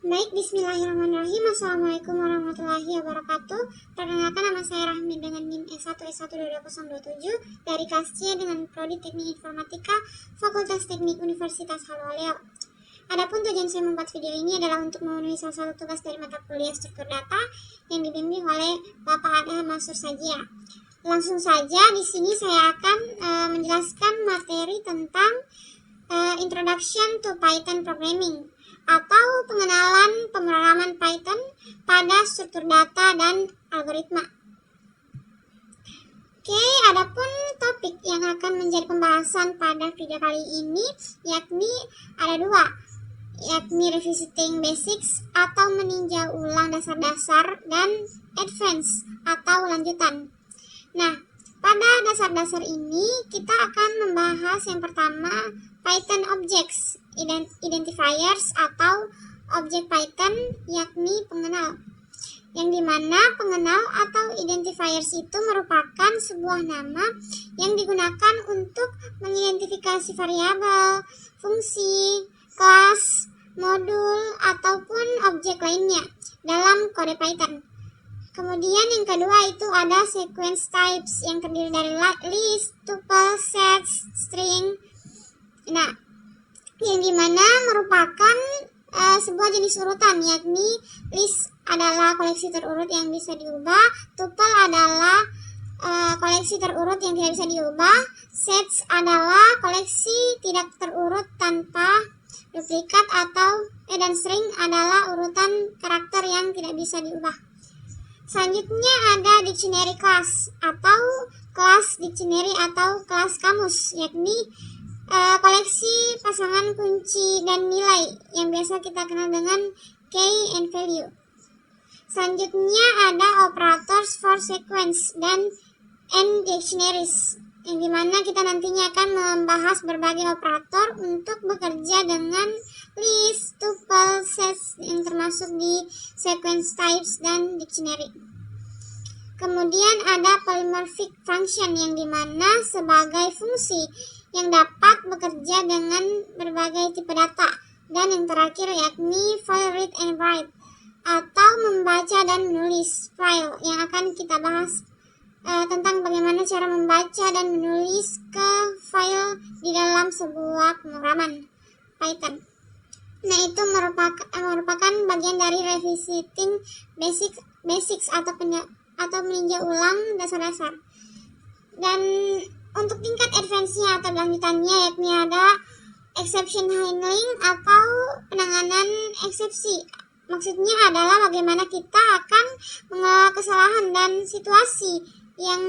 Baik, bismillahirrahmanirrahim. Assalamualaikum warahmatullahi wabarakatuh. Perkenalkan, nama saya Rahmi dengan NIM S1S12027 dari kelas C dengan Prodi Teknik Informatika Fakultas Teknik Universitas Haloleo. Adapun tujuan saya membuat video ini adalah untuk memenuhi salah satu tugas dari mata kuliah struktur data yang dibimbing oleh Bapak Adha Mansur Sajia. Langsung saja, di sini saya akan menjelaskan materi tentang Introduction to Python Programming atau pengenalan pemrograman Python pada struktur data dan algoritma. Oke, adapun topik yang akan menjadi pembahasan pada video kali ini yakni ada dua, yakni Revisiting Basics atau meninjau ulang dasar-dasar dan Advanced atau lanjutan. Nah, pada dasar-dasar ini kita akan membahas yang pertama Python Objects, Identifiers atau objek Python yakni pengenal. Yang dimana pengenal atau identifiers itu merupakan sebuah nama yang digunakan untuk mengidentifikasi variabel, fungsi, kelas, modul, ataupun objek lainnya dalam kode Python. Kemudian yang kedua itu ada sequence types yang terdiri dari list, tuple, sets, string. Nah, yang dimana merupakan sebuah jenis urutan, yakni list adalah koleksi terurut yang bisa diubah, tuple adalah koleksi terurut yang tidak bisa diubah, sets adalah koleksi tidak terurut tanpa duplikat dan string adalah urutan karakter yang tidak bisa diubah. Selanjutnya ada dictionary class atau kelas dictionary atau kelas kamus, yakni koleksi pasangan kunci dan nilai yang biasa kita kenal dengan key and value. Selanjutnya ada operators for sequence dan and dictionaries, yang dimana kita nantinya akan membahas berbagai operator untuk bekerja dengan list, tuple, sets yang termasuk di sequence types dan dictionary. Kemudian ada polymorphic function yang dimana sebagai fungsi yang dapat bekerja dengan berbagai tipe data. Dan yang terakhir yakni file read and write atau membaca dan menulis file, yang akan kita bahas tentang bagaimana cara membaca dan menulis ke file di dalam sebuah pemrograman Python. Nah, itu merupakan bagian dari Revisiting Basics atau meninjau ulang dasar-dasar. Dan untuk tingkat advance-nya atau lanjutannya yakni ada exception handling atau penanganan eksepsi. Maksudnya adalah bagaimana kita akan mengelola kesalahan dan situasi yang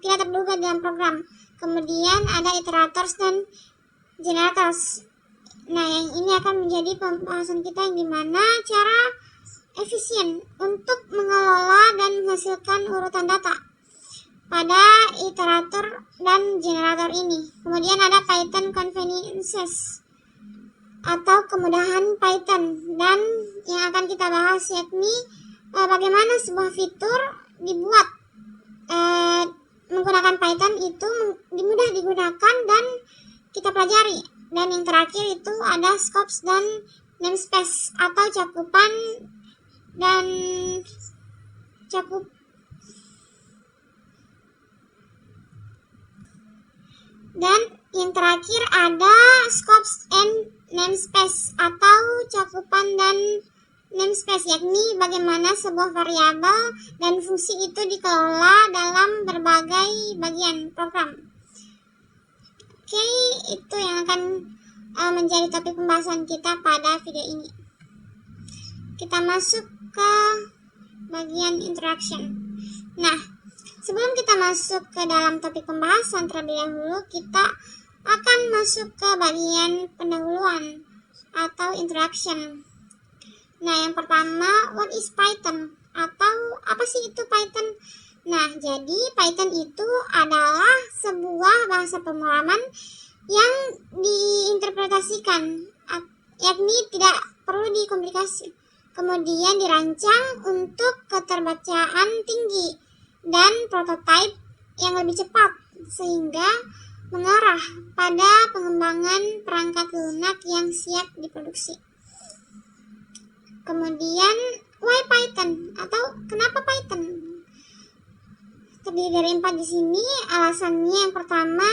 tidak terduga dalam program. Kemudian ada iterators dan generators. Nah, yang ini akan menjadi pembahasan kita yang dimana cara efisien untuk mengelola dan menghasilkan urutan data pada iterator dan generator ini. Kemudian ada Python conveniences atau kemudahan Python, dan yang akan kita bahas yakni bagaimana sebuah fitur dibuat menggunakan Python itu mudah digunakan dan kita pelajari. Dan yang terakhir itu ada scopes dan namespace atau cakupan dan Dan yang terakhir ada scopes and namespace atau cakupan dan namespace, yakni bagaimana sebuah variabel dan fungsi itu dikelola dalam berbagai bagian program. Oke, itu yang akan menjadi topik pembahasan kita pada video ini. Kita masuk ke bagian introduction. Nah, sebelum kita masuk ke dalam topik pembahasan, terlebih dahulu kita akan masuk ke bagian pendahuluan atau introduction. Nah, yang pertama, what is Python? Atau apa sih itu Python? Nah, jadi Python itu adalah sebuah bahasa pemrograman yang diinterpretasikan, yakni tidak perlu dikomplikasi. Kemudian dirancang untuk keterbacaan tinggi dan prototipe yang lebih cepat, sehingga mengarah pada pengembangan perangkat lunak yang siap diproduksi. Kemudian why Python atau kenapa Python? Terdiri dari 4 di sini. Alasannya yang pertama,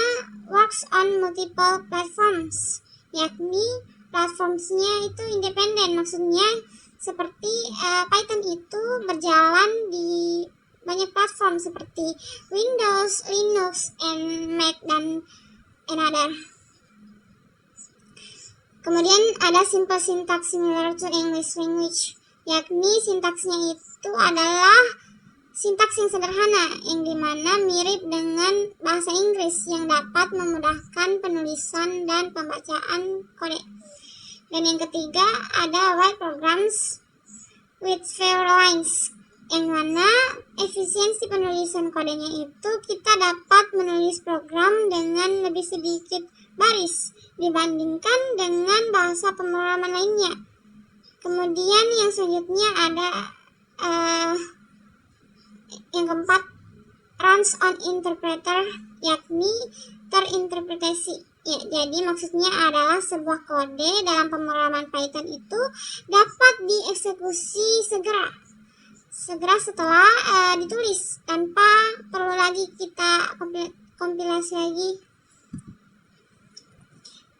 works on multiple platforms, yakni platformsnya itu independen. Maksudnya seperti Python itu berjalan di banyak platform seperti Windows, Linux, and Mac dan another. Kemudian ada simple syntax similar to English language, yakni sintaksnya itu adalah sintaks yang sederhana, yang dimana mirip dengan bahasa Inggris yang dapat memudahkan penulisan dan pembacaan kode. Dan yang ketiga ada write programs with fewer lines, yang mana efisiensi penulisan kodenya itu kita dapat menulis program dengan lebih sedikit baris dibandingkan dengan bahasa pemrograman lainnya. Kemudian yang selanjutnya ada yang keempat, runs on interpreter, yakni terinterpretasi. Ya, jadi maksudnya adalah sebuah kode dalam pemrograman Python itu dapat dieksekusi segera setelah ditulis, tanpa perlu lagi kita kompilasi lagi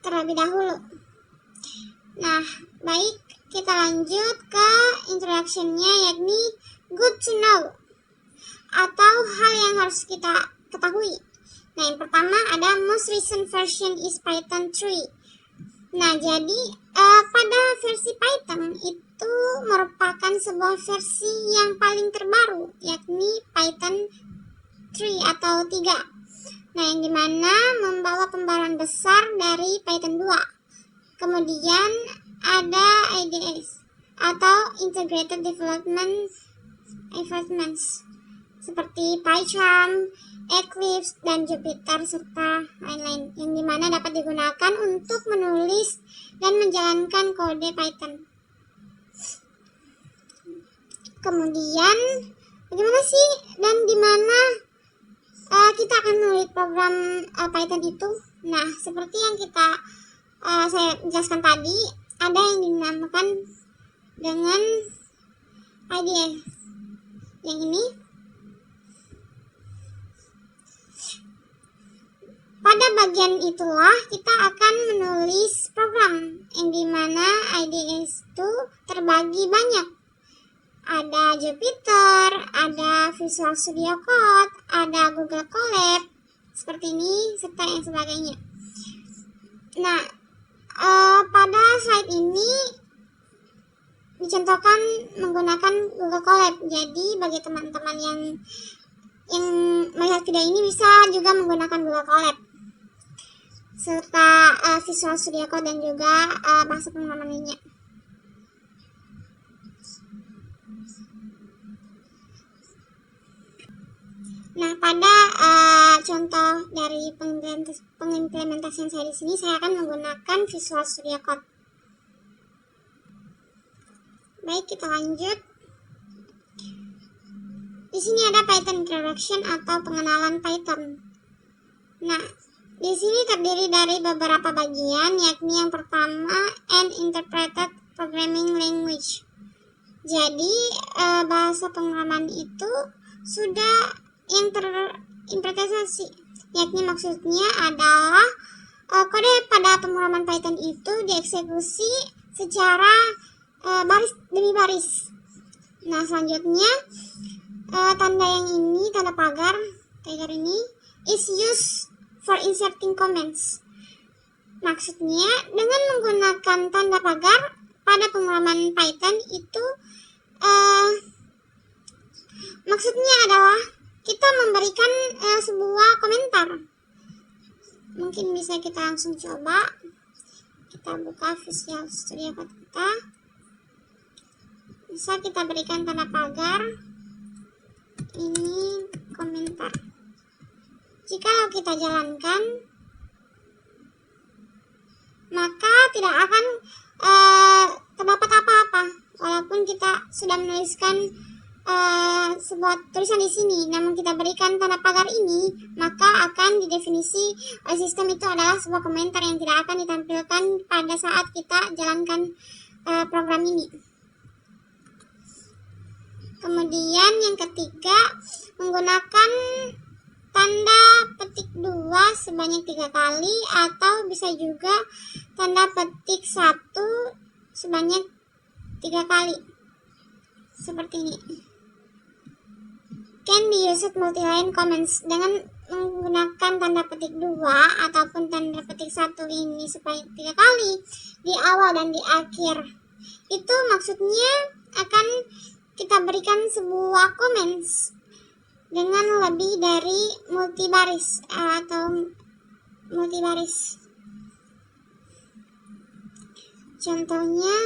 terlebih dahulu. Nah, baik, kita lanjut ke introduction-nya, yakni good to know atau hal yang harus kita ketahui. Nah, yang pertama ada most recent version is Python 3. Nah, jadi pada versi Python itu merupakan sebuah versi yang paling terbaru, yakni Python 3 atau 3. Nah, yang dimana membawa pembaruan besar dari Python 2. Kemudian ada IDEs atau Integrated Development Environments seperti PyCharm, Eclipse, dan Jupyter, serta lain-lain, yang dimana dapat digunakan untuk menulis dan menjalankan kode Python. Kemudian, bagaimana sih dan dimana kita akan menulis program Python itu? Nah, seperti yang saya jelaskan tadi, ada yang dinamakan dengan IDE. Yang ini, pada bagian itulah kita akan menulis program, yang dimana IDEs itu terbagi banyak. Ada Jupyter, ada Visual Studio Code, ada Google Colab, seperti ini, serta yang sebagainya. Nah, pada slide ini dicontohkan menggunakan Google Colab. Jadi bagi teman-teman yang melihat video ini bisa juga menggunakan Google Colab serta Visual Studio Code dan juga bahasa pemrograman lainnya. Nah, pada contoh dari pengimplementasian saya di sini, saya akan menggunakan Visual Studio Code. Baik, kita lanjut. Di sini ada Python Introduction atau pengenalan Python. Nah, di sini terdiri dari beberapa bagian, yakni yang pertama an interpreted programming language. Jadi bahasa pemrograman itu sudah yang terinterpretasi, yakni maksudnya adalah kode pada pemrograman Python itu dieksekusi secara baris demi baris. Nah, selanjutnya tanda yang ini, tanda pagar ini is used for inserting comments. Maksudnya dengan menggunakan tanda pagar pada pemrograman Python itu maksudnya adalah kita memberikan sebuah komentar. Mungkin bisa kita langsung coba. Kita buka Visual Studio Code kita. Bisa kita berikan tanda pagar. Ini komentar. Jika kita jalankan, maka tidak akan terdapat apa-apa, walaupun kita sudah menuliskan sebuah tulisan di sini. Namun kita berikan tanda pagar ini, maka akan didefinisi oleh sistem itu adalah sebuah komentar yang tidak akan ditampilkan pada saat kita jalankan program ini. Kemudian yang ketiga, menggunakan tanda petik 2 sebanyak 3 kali, atau bisa juga tanda petik 1 sebanyak 3 kali. Seperti ini. Can be used multi-line comments. Dengan menggunakan tanda petik 2 ataupun tanda petik 1 ini sebanyak 3 kali di awal dan di akhir, itu maksudnya akan kita berikan sebuah comments dengan lebih dari multibaris atau multibaris. Contohnya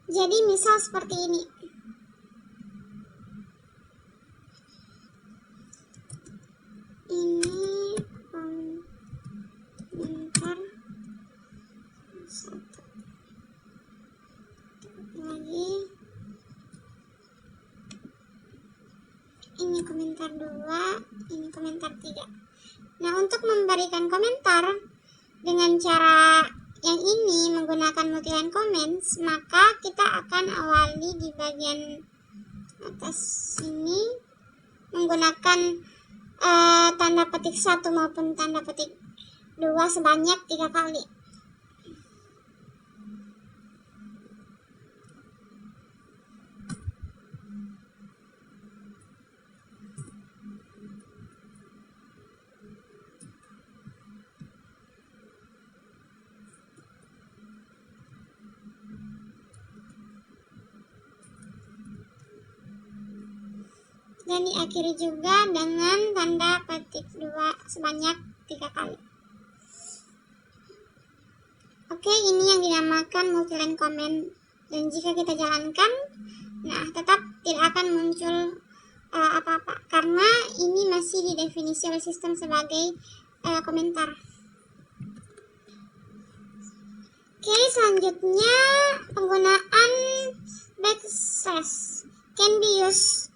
jadi misal seperti ini. Ini komentar 1. Lagi. Ini komentar 2, ini komentar 3. Nah, untuk memberikan komentar dengan cara yang ini menggunakan multi-line comments, maka kita akan awali di bagian atas ini menggunakan tanda petik 1 maupun tanda petik 2 sebanyak 3 kali. Dan diakhiri juga dengan tanda petik 2 sebanyak 3 kali. Oke, ini yang dinamakan multi-line comment. Dan jika kita jalankan, nah tetap tidak akan muncul apa-apa, karena ini masih didefinisi oleh sistem sebagai komentar. Oke, selanjutnya penggunaan backslash can be used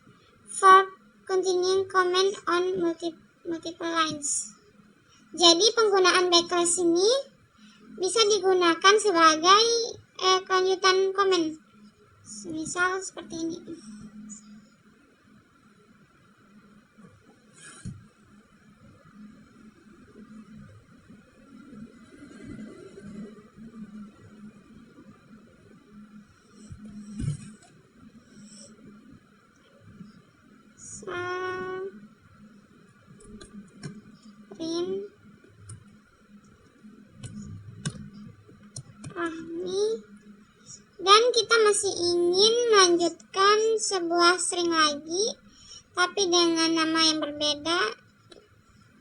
for continuing comment on multiple lines. Jadi penggunaan backslash ini bisa digunakan sebagai kelanjutan komen. Misal seperti ini. Dan kita masih ingin melanjutkan sebuah string lagi, tapi dengan nama yang berbeda.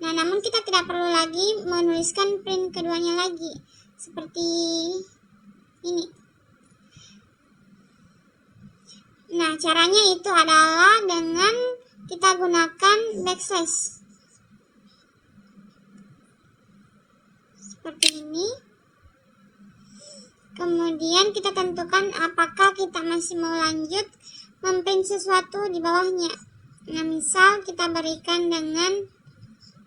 Nah, namun kita tidak perlu lagi menuliskan print keduanya lagi, seperti ini. Nah, caranya itu adalah dengan kita gunakan backslash. Seperti ini. Kemudian kita tentukan apakah kita masih mau lanjut memprint sesuatu di bawahnya. Nah, misal kita berikan dengan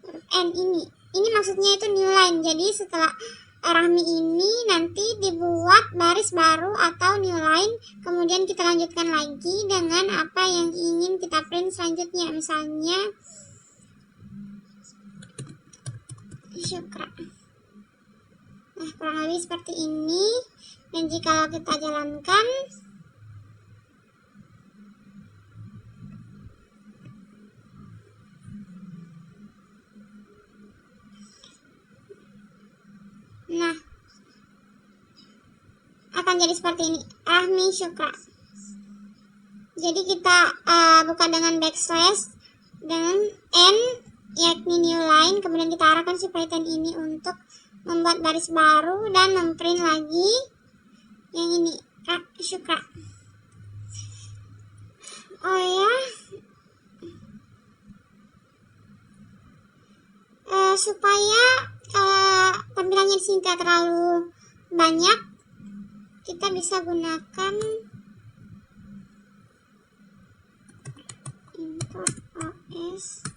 n ini. Ini maksudnya itu new line. Jadi setelah Rahmi ini nanti dibuat baris baru atau new line. Kemudian kita lanjutkan lagi dengan apa yang ingin kita print selanjutnya. Misalnya Syukra. Nah, kurang lebih seperti ini. Dan jika kita jalankan, nah, akan jadi seperti ini, Rahmi Syukra. Jadi kita buka dengan backslash dengan n, yakni new line. Kemudian kita arahkan si Python ini untuk membuat baris baru dan memprint lagi yang ini, Syukra. Oh ya, supaya tampilannya di sini tidak terlalu banyak, kita bisa gunakan import os.system.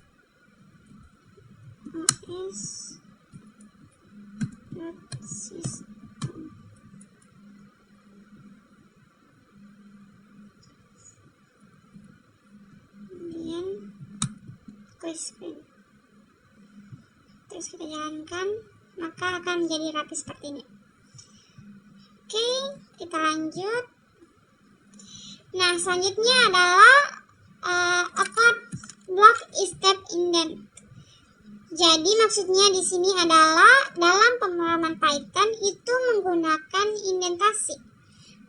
request print. Terus kita jalankan, maka akan menjadi rapi seperti ini. Oke, kita lanjut. Nah, selanjutnya adalah a code block is step indent. Jadi maksudnya di sini adalah dalam pemrograman Python itu menggunakan indentasi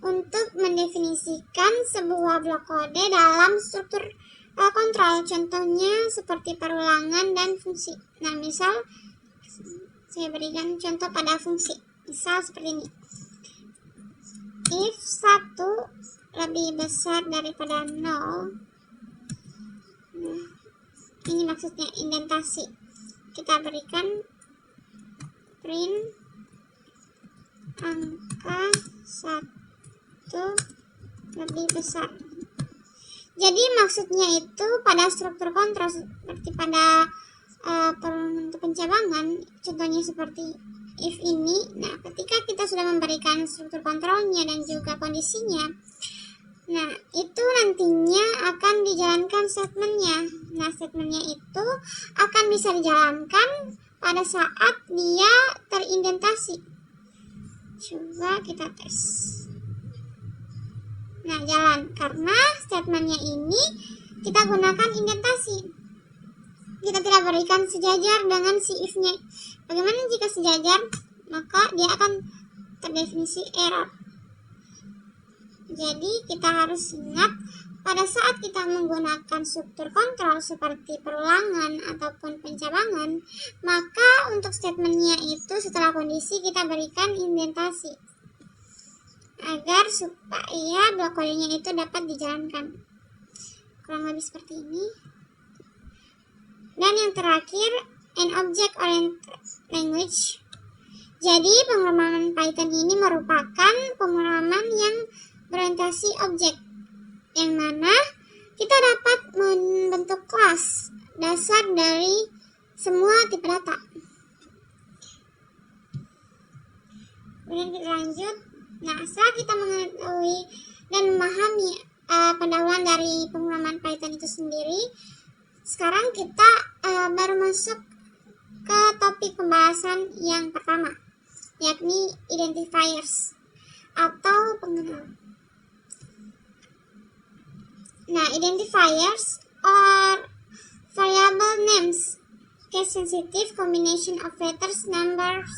untuk mendefinisikan sebuah blok kode dalam struktur kontrol. Contohnya seperti perulangan dan fungsi. Nah, misal saya berikan contoh pada fungsi. Misal seperti ini. If 1 lebih besar daripada 0. Nah, ini maksudnya indentasi. Kita berikan print angka 1 lebih besar. Jadi maksudnya itu pada struktur kontrol seperti pada untuk pencabangan, contohnya seperti if ini. Nah, ketika kita sudah memberikan struktur kontrolnya dan juga kondisinya, nah itu nantinya akan dijalankan statementnya. Nah, statementnya itu akan bisa dijalankan pada saat dia terindentasi. Coba kita tes. Nah, jalan karena statementnya ini kita gunakan indentasi. Kita tidak berikan sejajar dengan si if-nya. Bagaimana jika sejajar? Maka dia akan terdefinisi error. Jadi kita harus ingat pada saat kita menggunakan struktur kontrol seperti perulangan ataupun pencabangan, maka untuk statementnya itu setelah kondisi kita berikan indentasi agar supaya blok kodenya itu dapat dijalankan. Kurang lebih seperti ini. Dan yang terakhir, an object-oriented language. Jadi pemrograman Python ini merupakan pemrograman yang berorientasi objek, yang mana kita dapat membentuk kelas dasar dari semua tipe data. Kemudian kita lanjut. Nah, setelah kita mengetahui dan memahami pendahuluan dari pemrograman Python itu sendiri, sekarang kita baru masuk ke topik pembahasan yang pertama, yakni identifiers atau pengenal. Nah, identifiers or variable names, case sensitive combination of letters, numbers,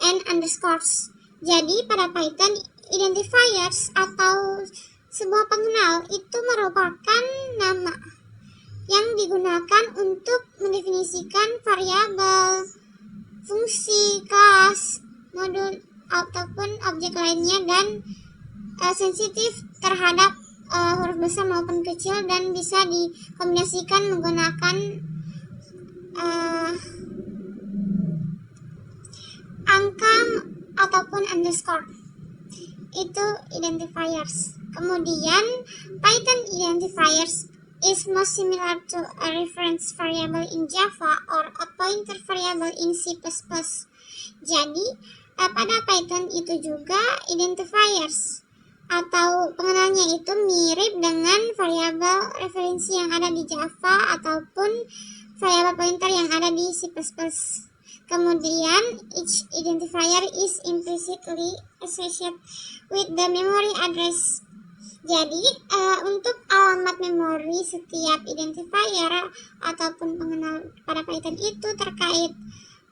and underscores. Jadi pada Python, identifiers atau sebuah pengenal itu merupakan nama yang digunakan untuk mendefinisikan variabel, fungsi, kelas, modul, ataupun objek lainnya dan sensitif terhadap huruf besar maupun kecil dan bisa dikombinasikan menggunakan angka ataupun underscore. Itu identifiers. Kemudian Python identifiers is most similar to a reference variable in Java or a pointer variable in C++. Jadi pada Python itu juga identifiers atau pengenalnya itu mirip dengan variabel referensi yang ada di Java ataupun variabel pointer yang ada di C++. Kemudian each identifier is implicitly associated with the memory address. Jadi untuk alamat memori setiap identifier ataupun pengenal pada Python itu terkait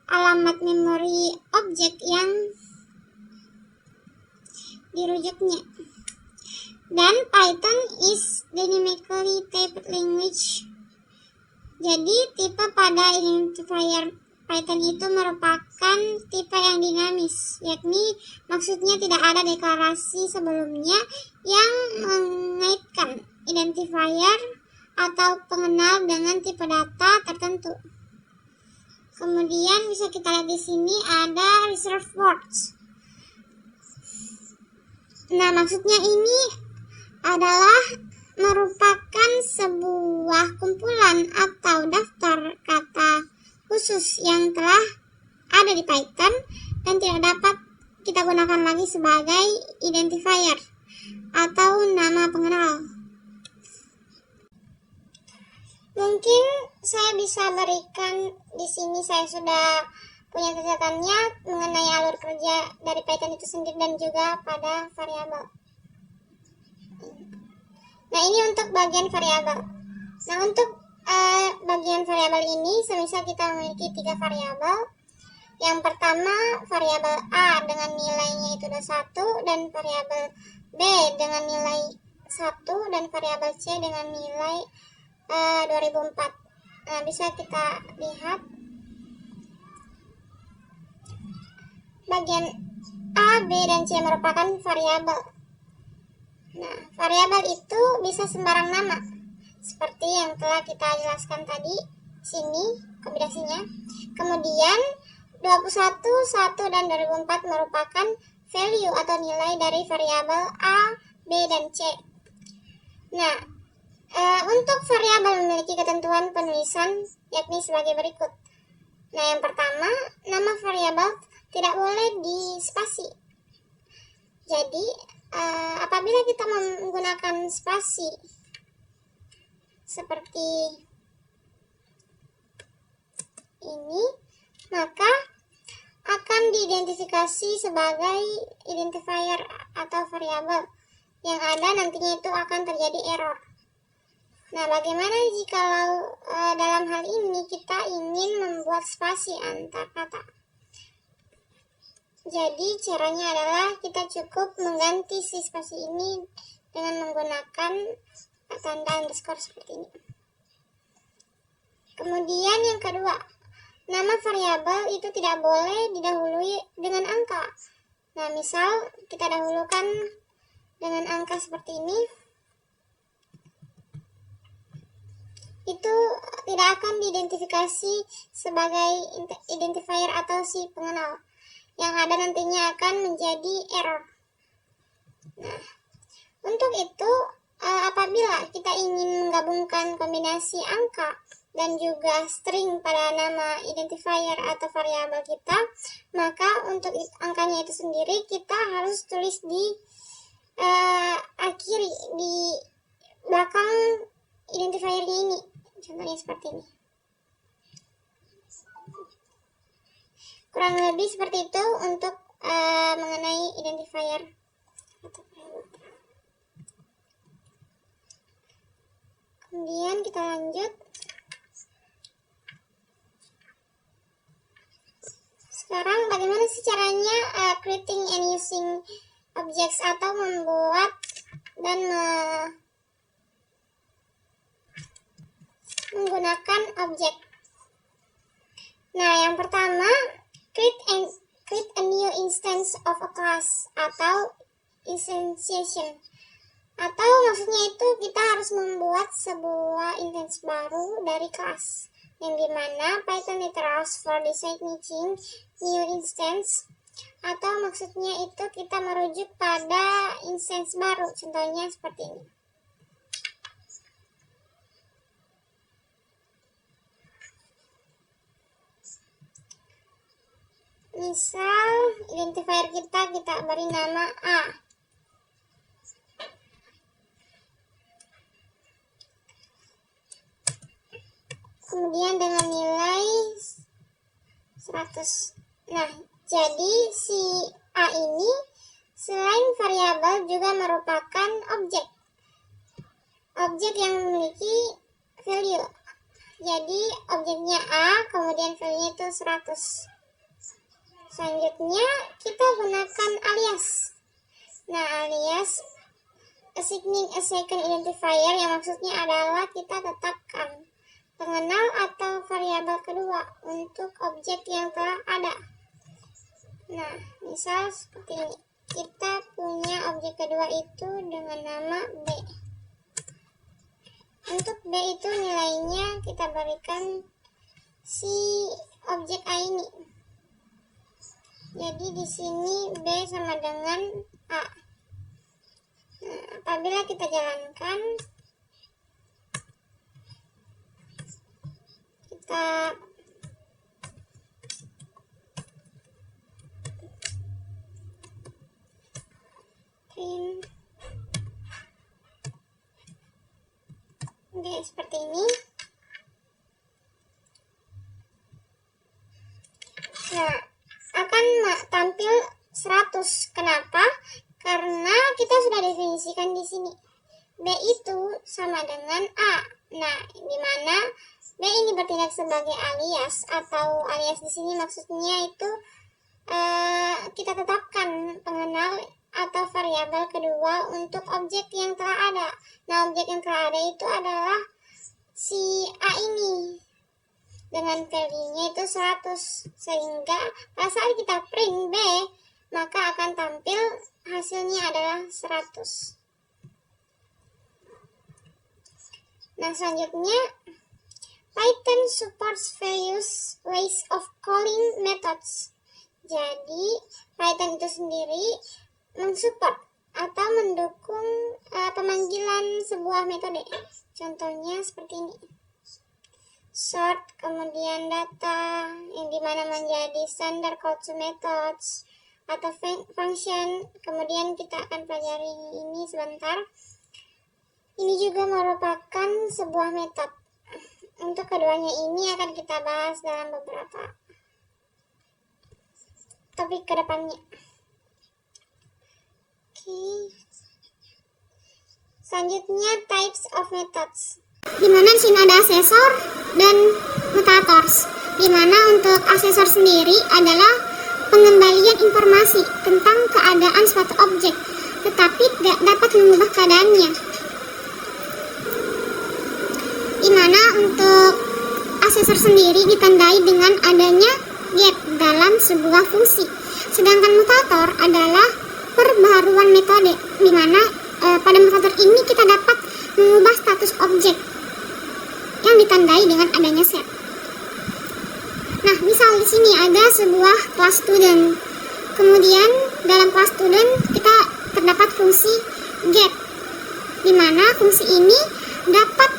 alamat memori objek yang dirujuknya. Dan Python is dynamically typed language. Jadi tipe pada identifier Python itu merupakan tipe yang dinamis, yakni maksudnya tidak ada deklarasi sebelumnya yang mengaitkan identifier atau pengenal dengan tipe data tertentu. Kemudian bisa kita lihat di sini ada reserved words. Nah, maksudnya ini adalah merupakan sebuah kumpulan atau daftar kata khusus yang telah ada di Python dan tidak dapat kita gunakan lagi sebagai identifier atau nama pengenal. Mungkin saya bisa berikan di sini, saya sudah punya catatannya mengenai alur kerja dari Python itu sendiri dan juga pada variabel. Nah, ini untuk bagian variabel. Nah, untuk bagian variabel ini, semisal kita memiliki 3 variabel. Yang pertama, variabel A dengan nilainya itu udah 1, dan variabel B dengan nilai 1, dan variabel C dengan nilai 2004. Nah, bisa kita lihat bagian A, B, dan C merupakan variabel. Nah, variabel itu bisa sembarang nama, seperti yang telah kita jelaskan tadi, sini kombinasinya. Kemudian 21, 1, dan 2004 merupakan value atau nilai dari variabel A, B, dan C. Nah, untuk variabel memiliki ketentuan penulisan yakni sebagai berikut. Nah, yang pertama, nama variabel tidak boleh di spasi. Jadi, apabila kita menggunakan spasi seperti ini, maka akan diidentifikasi sebagai identifier atau variabel yang ada nantinya itu akan terjadi error. Nah, bagaimana jika dalam hal ini kita ingin membuat spasi antar kata? Jadi caranya adalah kita cukup mengganti si spasi ini dengan menggunakan tanda underscore seperti ini. Kemudian yang kedua, nama variabel itu tidak boleh didahului dengan angka. Nah, misal kita dahulukan dengan angka seperti ini, itu tidak akan diidentifikasi sebagai identifier atau si pengenal, yang ada nantinya akan menjadi error. Nah, untuk itu apabila kita ingin menggabungkan kombinasi angka dan juga string pada nama identifier atau variabel kita, maka untuk angkanya itu sendiri kita harus tulis di akhiri, di belakang identifiernya ini. Contohnya seperti ini. Kurang lebih seperti itu untuk mengenai identifier. Kemudian kita lanjut. Sekarang bagaimana sih caranya creating and using objects atau membuat dan menggunakan objek. Nah, yang pertama, create a new instance of a class atau instantiation. Atau maksudnya itu kita harus membuat sebuah instance baru dari kelas, yang dimana Python literals for designating new instance, atau maksudnya itu kita merujuk pada instance baru. Contohnya seperti ini. Misal identifier kita beri nama A. Kemudian dengan nilai 100. Nah, jadi si A ini selain variabel juga merupakan objek. Objek yang memiliki value. Jadi objeknya A, kemudian value-nya itu 100. Selanjutnya kita gunakan alias. Nah, alias assigning a second identifier, yang maksudnya adalah kita tetapkan pengenal atau variabel kedua untuk objek yang telah ada. Nah, misal seperti ini. Kita punya objek kedua itu dengan nama B. Untuk B itu nilainya kita berikan si objek A ini. Jadi di sini B sama dengan A. Nah, apabila kita jalankan, kita print B seperti ini. tampil 100. Kenapa? Karena kita sudah definisikan di sini. B itu sama dengan A. Nah, di mana B ini bertindak sebagai alias, atau alias di sini maksudnya itu kita tetapkan pengenal atau variabel kedua untuk objek yang telah ada. Nah, objek yang telah ada itu adalah si A ini dengan value-nya itu 100, sehingga pada saat kita print B maka akan tampil hasilnya adalah 100. Nah, selanjutnya Python supports various ways of calling methods. Jadi Python itu sendiri mensupport atau mendukung pemanggilan sebuah metode. Contohnya seperti ini. Sort, kemudian data, yang dimana menjadi standard call to methods, atau function. Kemudian kita akan pelajari ini sebentar. Ini juga merupakan sebuah metode. Untuk keduanya ini akan kita bahas dalam beberapa topik ke depannya. Selanjutnya types of methods. Di mana di sini ada asesor dan mutators. Di mana untuk asesor sendiri adalah pengembalian informasi tentang keadaan suatu objek, tetapi tidak dapat mengubah keadaannya. Di mana untuk asesor sendiri ditandai dengan adanya get dalam sebuah fungsi. Sedangkan mutator adalah perbaharuan metode, di mana pada mutator ini kita dapat mengubah status objek yang ditandai dengan adanya set. Nah, misal di sini ada sebuah class student. Kemudian dalam class student kita terdapat fungsi get, di mana fungsi ini dapat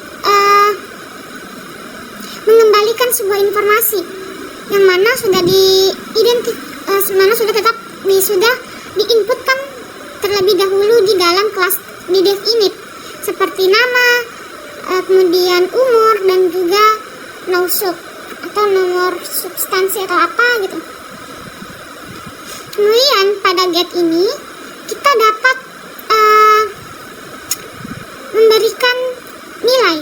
mengembalikan sebuah informasi yang mana sudah sudah diinputkan terlebih dahulu di dalam kelas di dev init, seperti nama, kemudian umur, dan juga no sub atau nomor substansi atau apa gitu. Kemudian pada get ini kita dapat memberikan nilai,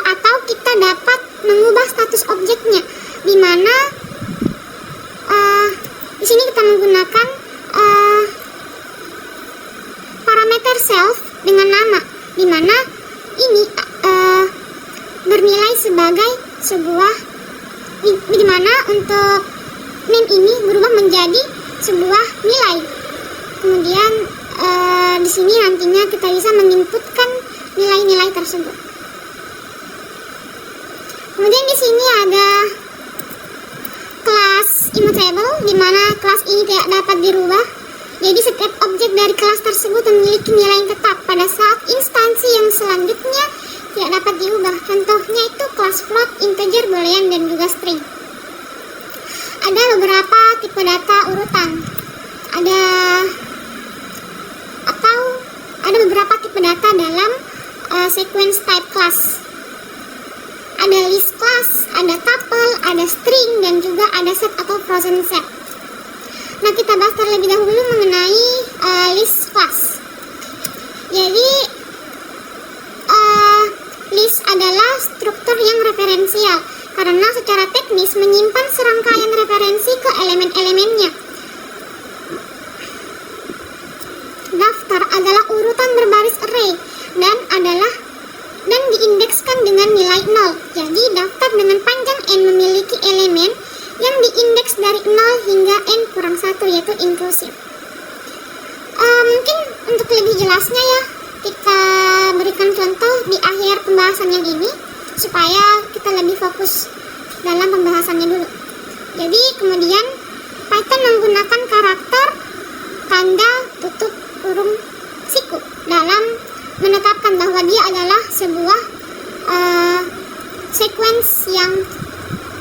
atau kita dapat mengubah status objeknya, di mana di sini kita menggunakan parameter self dengan nama, di mana ini bernilai sebagai sebuah, di mana untuk name ini berubah menjadi sebuah nilai. Kemudian di sini nantinya kita bisa menginputkan nilai-nilai tersebut. Kemudian di sini ada kelas immutable, di mana kelas ini tidak dapat dirubah. Jadi setiap objek dari kelas tersebut memiliki nilai yang tetap pada saat instansi yang selanjutnya tidak dapat diubah. Contohnya itu kelas float, integer, boolean, dan juga string. Ada beberapa tipe data urutan. Ada beberapa tipe data dalam sequence type class. Ada list class, ada tuple, ada string, dan juga ada set atau frozen set. Nah, kita bahas terlebih dahulu mengenai list class. Jadi list adalah struktur yang referensial karena secara teknis menyimpan serangkaian referensi ke elemen-elemennya. Daftar adalah urutan berbaris array dan diindekskan dengan nilai 0. Jadi daftar dengan panjang n memiliki elemen yang diindeks dari 0 hingga n kurang 1, yaitu inklusif. Mungkin untuk lebih jelasnya ya, kita berikan contoh di akhir pembahasan yang ini supaya kita lebih fokus dalam pembahasannya dulu. Jadi kemudian Python menggunakan karakter tanda tutup kurung siku dalam menetapkan bahwa dia adalah sebuah sequence yang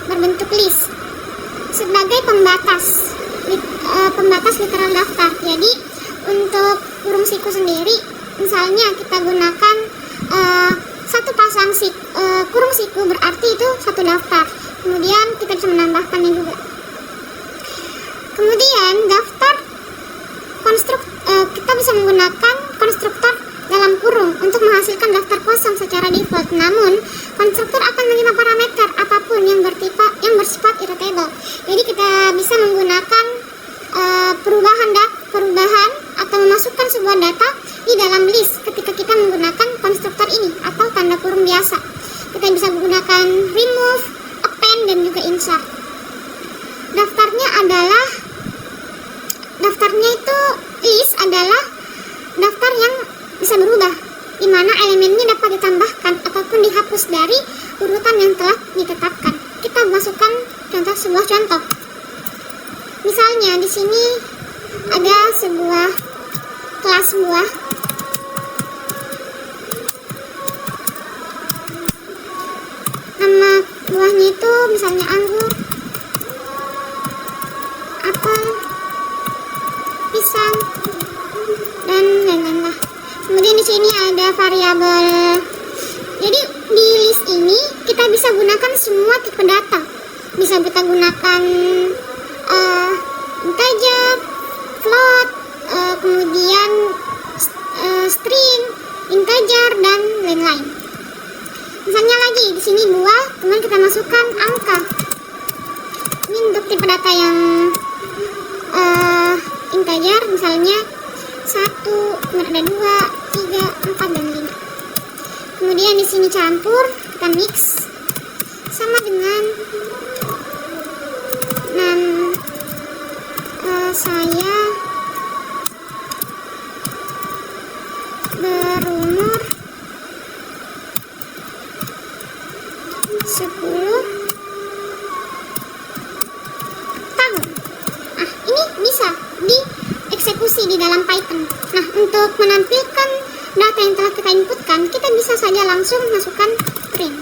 berbentuk list sebagai pembatas literal daftar. Jadi untuk kurung siku sendiri, misalnya kita gunakan satu pasang kurung siku berarti itu satu daftar. Kemudian kita bisa menambahkannya juga. Kemudian daftar kita bisa menggunakan konstruktor dalam kurung untuk menghasilkan daftar kosong secara default. Namun, konstruktor akan menerima parameter apapun yang bersifat irritable. Jadi kita bisa menggunakan perubahan atau memasukkan sebuah data di dalam list ketika kita menggunakan konstruktor ini atau tanda kurung biasa. Kita bisa menggunakan remove, append, dan juga insert. Daftarnya itu list adalah daftar yang bisa berubah, di mana elemennya dapat ditambahkan ataupun dihapus dari urutan yang telah ditetapkan. Kita masukkan sebuah contoh. Misalnya di sini ada sebuah kelas buah. Nama buahnya itu misalnya anggur, apel, pisang, dan lain-lain lah. Kemudian di sini ada variabel. Jadi di list ini kita bisa gunakan semua tipe data. Bisa kita gunakan integer, float, kemudian string, integer, dan lain-lain. Misalnya lagi di sini buah, kemudian kita masukkan angka. Ini untuk tipe data yang integer, misalnya 1, kemudian ada 2, 3, 4, dan 5. Kemudian di sini campur, kita mix sama dengan saya berumur 10 tahun. Ini bisa dieksekusi di dalam Python. Nah, untuk menampilkan data yang telah kita inputkan, kita bisa saja langsung masukkan print.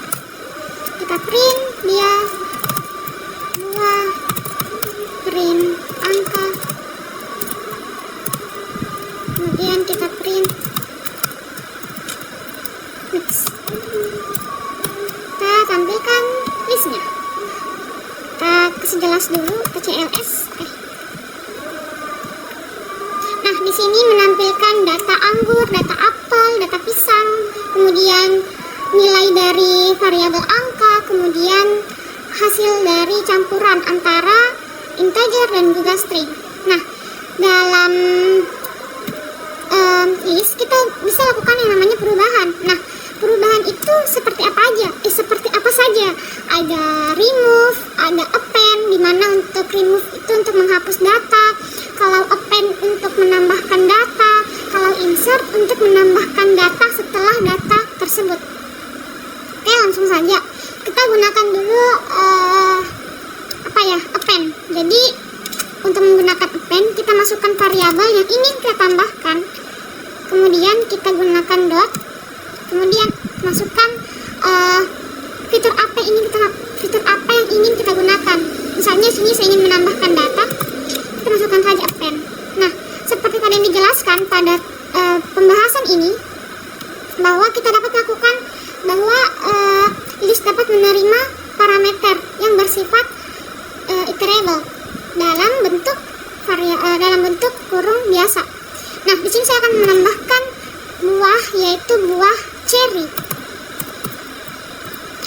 Kita print dia buah, print angka, kemudian kita print mix. Kita tampilkan listnya. Kita kasih jelas dulu, kita CLS. Nah, di sini menampilkan data anggur, data apel, data pisang, kemudian nilai dari variabel angka, kemudian hasil dari campuran antara integer dan juga string. Nah, dalam list kita bisa lakukan yang namanya perubahan. Nah, perubahan itu seperti apa aja? Seperti apa saja? Ada remove, ada append, di mana untuk remove itu untuk menghapus data, kalau append untuk menambahkan data, kalau insert untuk menambahkan data setelah data tersebut. Oke, langsung saja kita gunakan dulu append. Jadi untuk menggunakan append, kita masukkan variabel yang ingin kita tambahkan, kemudian kita gunakan dot, kemudian masukkan fitur apa yang ingin kita gunakan. Misalnya sini saya ingin menambahkan data, kita masukkan saja append. Nah, seperti tadi yang dijelaskan pada pembahasan ini, bahwa kita dapat lakukan bahwa list dapat menerima parameter yang bersifat iterable dalam bentuk kurung biasa. Nah, di sini saya akan menambahkan buah, yaitu buah cherry.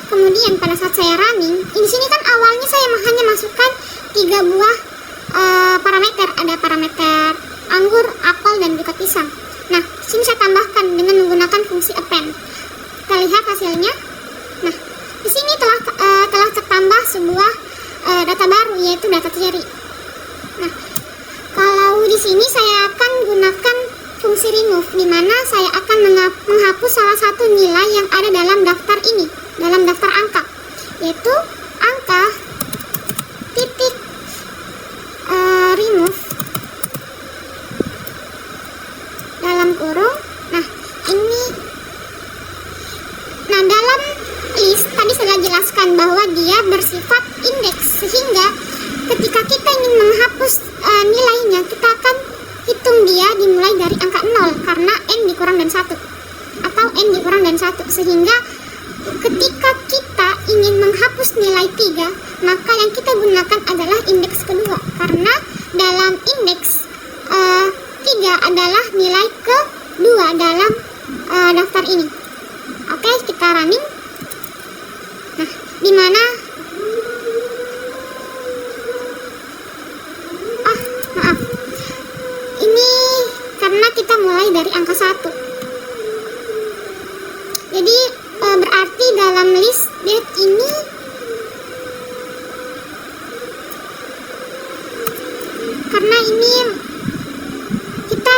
Kemudian pada saat saya running, di sini kan awalnya saya hanya masukkan 3 buah parameter, ada parameter anggur, apel, dan juga pisang. Nah, di sini saya tambahkan dengan menggunakan fungsi append. Kita lihat hasilnya. Nah, di sini telah tertambah sebuah data baru, yaitu data cherry. Nah, kalau di sini saya akan gunakan fungsi remove, di mana saya akan menghapus salah satu nilai yang ada dalam daftar ini, dalam daftar angka, yaitu angka titik remove dalam kurung. Nah, ini. Nah, dalam list tadi saya jelaskan bahwa dia bersifat indeks, sehingga ketika kita ingin menghapus nilainya, kita akan hitung dia dimulai dari angka 0, karena n dikurang dan 1 atau n dikurang dan 1, sehingga ketika kita ingin menghapus nilai 3, maka yang kita gunakan adalah indeks kedua, karena dalam indeks 3 adalah nilai kedua dalam daftar ini. Oke, kita running. Nah, dimana maaf, ini karena kita mulai dari angka 1, jadi berarti dalam list date ini karena ini kita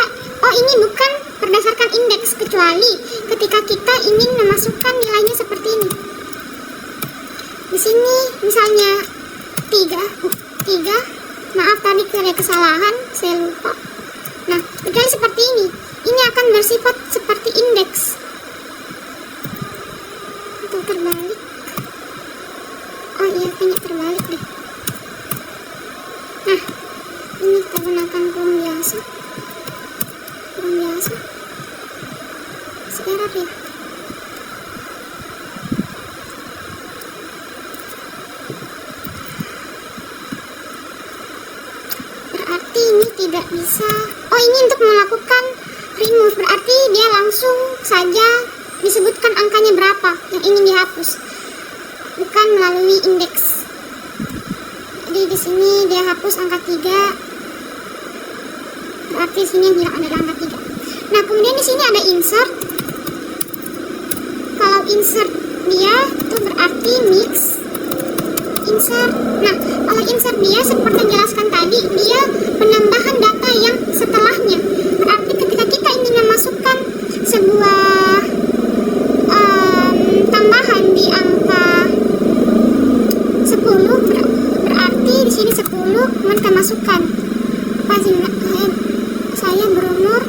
ini bukan berdasarkan indeks, kecuali ketika kita ingin memasukkan nilainya seperti ini. Di sini misalnya 3, maaf tadi ada kesalahan, saya lupa. Nah, kecuali seperti ini akan bersifat seperti indeks atau terbalik. Oh iya, kayaknya terbalik deh. Nah, ini kita gunakan kurung biasa. Error ya. Berarti ini tidak bisa. Oh, ini untuk melakukan remove, berarti dia langsung saja disebutkan angkanya berapa yang ingin dihapus, bukan melalui indeks. Jadi di sini dia hapus angka 3, berarti di sini yang hilang adalah angka 3. Nah, kemudian di sini ada insert. Kalau insert dia itu berarti mix insert. Nah, kalau insert dia seperti yang jelaskan tadi, dia penambahan data yang setelahnya. Berarti ketika kita ingin memasukkan sebuah tambahan di angka 10, berarti di sini 10 kemudian kita masukkan saya berumur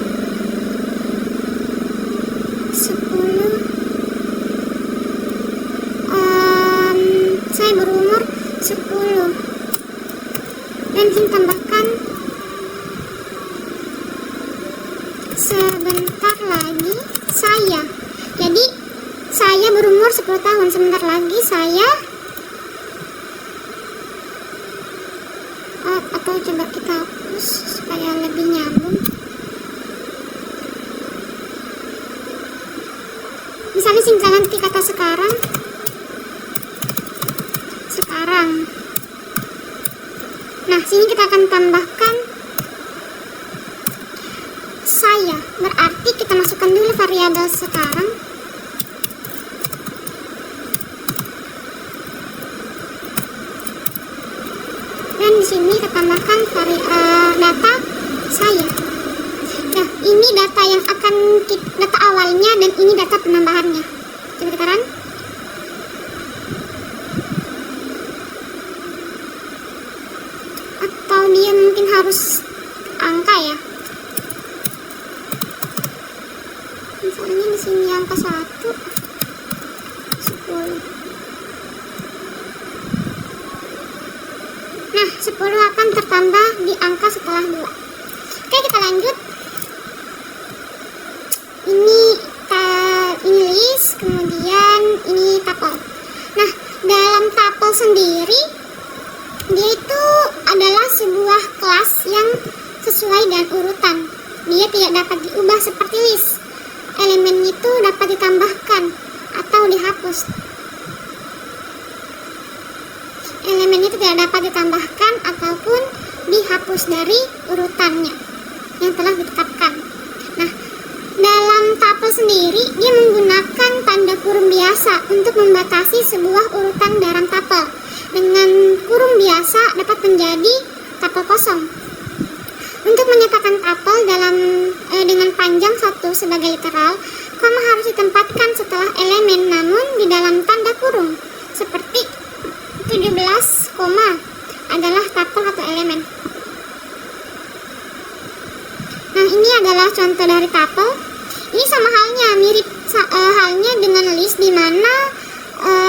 10, saya berumur 10, dan sini tambahkan sebentar lagi saya. Jadi saya berumur 10 tahun, sebentar lagi saya atau coba kita hapus supaya lebih nyambung. Misalnya singkat nanti kata sekarang. Nah, sini kita akan tambahkan saya, berarti kita masukkan dulu variabel sekarang. Dan di sini kita tambahkan data saya. Nah, ini data yang akan data awalnya dan ini data penambahannya. Coba kita run. Atau dia mungkin harus angka ya. Misalnya di sini angka 1, 10. Nah, 10 akan tertambah di angka setelah 2. Oke, kita lanjut. Ini list, kemudian ini tuple. Nah, dalam tuple sendiri dia itu adalah sebuah kelas yang sesuai dengan urutan. Dia tidak dapat diubah seperti list. Elemen itu dapat ditambahkan atau dihapus. Elemen itu tidak dapat ditambahkan ataupun dihapus dari urutannya yang telah ditetapkan. Nah, dalam tuple sendiri dia menggunakan tanda kurung biasa untuk membatasi sebuah urutan dalam tuple. Dengan kurung biasa dapat menjadi tuple kosong. Untuk menyatakan tuple dengan panjang 1 sebagai literal, koma harus ditempatkan setelah elemen namun di dalam tanda kurung. Seperti 17, adalah tuple atau elemen. Nah, ini adalah contoh dari tuple. Ini sama halnya, mirip halnya dengan list, di mana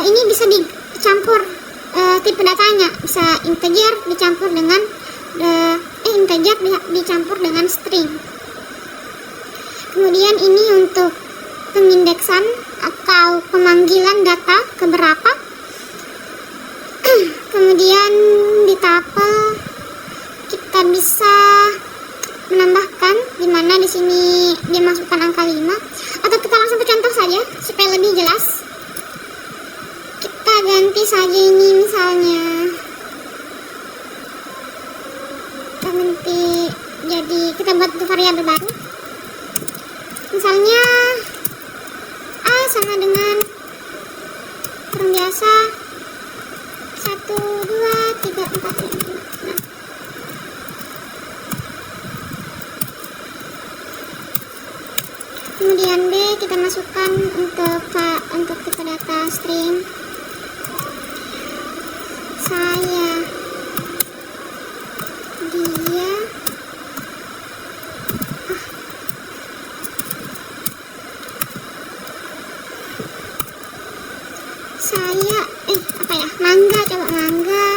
ini bisa dicampur tipe datanya, bisa integer dicampur dengan dicampur dengan string. Kemudian ini untuk pengindeksan atau pemanggilan data ke berapa. Kemudian di tuple kita bisa menambahkan, dimana di sini dia masukkan angka 5, atau kita langsung ke contoh saja supaya lebih jelas. Kita ganti saja ini, misalnya kita ganti jadi, kita buat variabel baru, misalnya A sama dengan kurang biasa 1, 2, 3, 4, 5. Nah, kemudian B kita masukkan untuk kita data string saya, dia, saya mangga, coba mangga,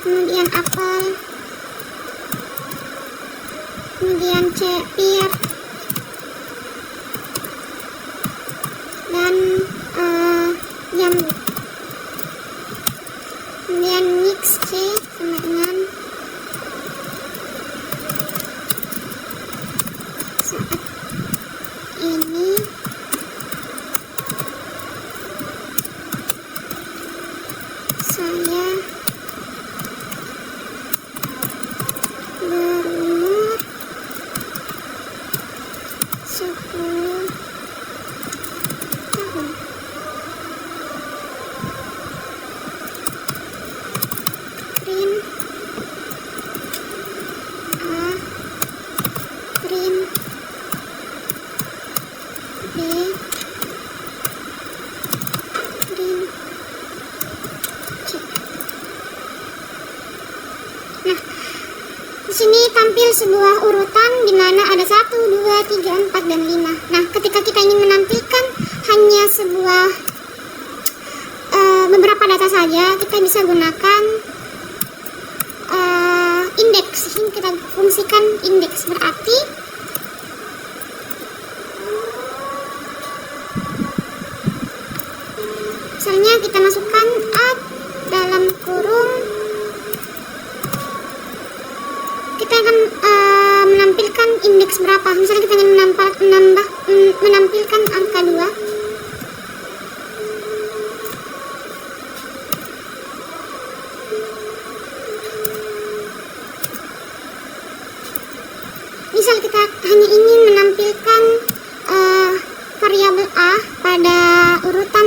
kemudian apel, kemudian C pir, dan jambu, kemudian mix C sama dengan saat ini saya berumur 10 tahun. Print A, print B, print C. Nah, di sini tampil sebuah urutan di mana ada 1, 2, 3, 4, dan 5. Nah, ketika kita ingin menampilkan hanya sebuah beberapa data saja, kita bisa gunakan indeks. Ini kita fungsikan indeks, berarti misalnya kita masukkan A dalam kurung, kita akan menampilkan indeks berapa. Misalnya kita ingin menampilkan angka 2, misal kita hanya ingin menampilkan variabel A pada urutan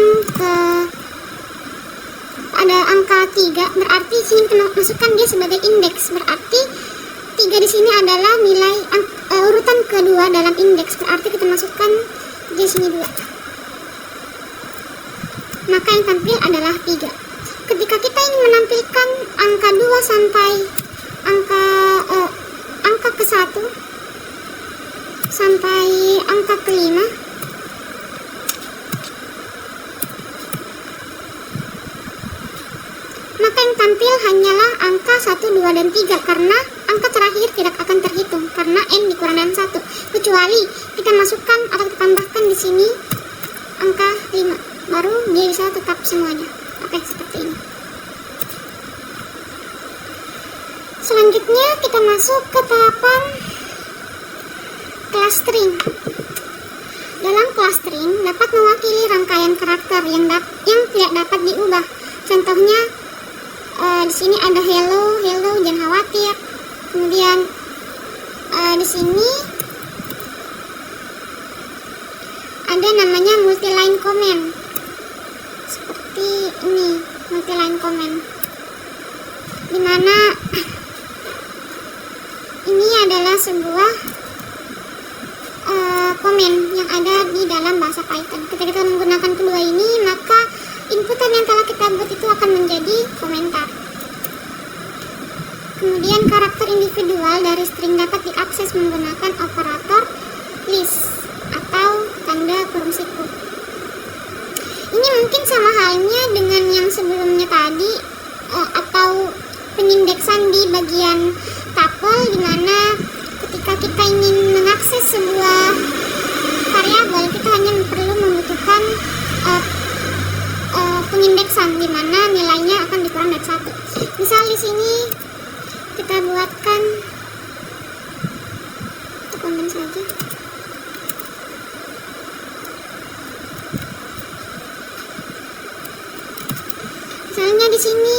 ada angka 3, berarti sini kita masukkan dia sebagai indeks, berarti 3 di sini adalah nilai urutan kedua dalam indeks, berarti kita masukkan di sini 2. Maka yang tampil adalah 3. Ketika kita ingin menampilkan angka 2 sampai angka ke-1 sampai angka ke-5, maka yang tampil hanyalah angka 1, 2, dan 3, karena angka terakhir tidak akan terhitung karena n dikurang dengan 1, kecuali kita masukkan atau kita tambahkan di sini angka 5, baru dia bisa tetap semuanya. Oke, seperti ini. Selanjutnya kita masuk ke tahapan clustering. Dalam clustering dapat mewakili rangkaian karakter yang tidak dapat diubah. Contohnya di sini ada hello, jangan khawatir. Kemudian di sini ada namanya multi-line comment. Seperti ini, multi-line comment. Dimana ini adalah sebuah komen yang ada di dalam bahasa Python. Ketika kita menggunakan kedua ini, maka inputan yang telah kita buat itu akan menjadi komentar. Kemudian karakter individual dari string dapat diakses menggunakan operator list atau tanda kurung siku. Ini mungkin sama halnya dengan yang sebelumnya tadi, atau pengindeksan di bagian tuple, dimana ketika kita ingin mengakses sebuah variabel, kita hanya perlu membutuhkan pengindeksan di mana nilainya akan dikurang dari 1. Misal di sini kita buatkan untuk konten saja. Misalnya di sini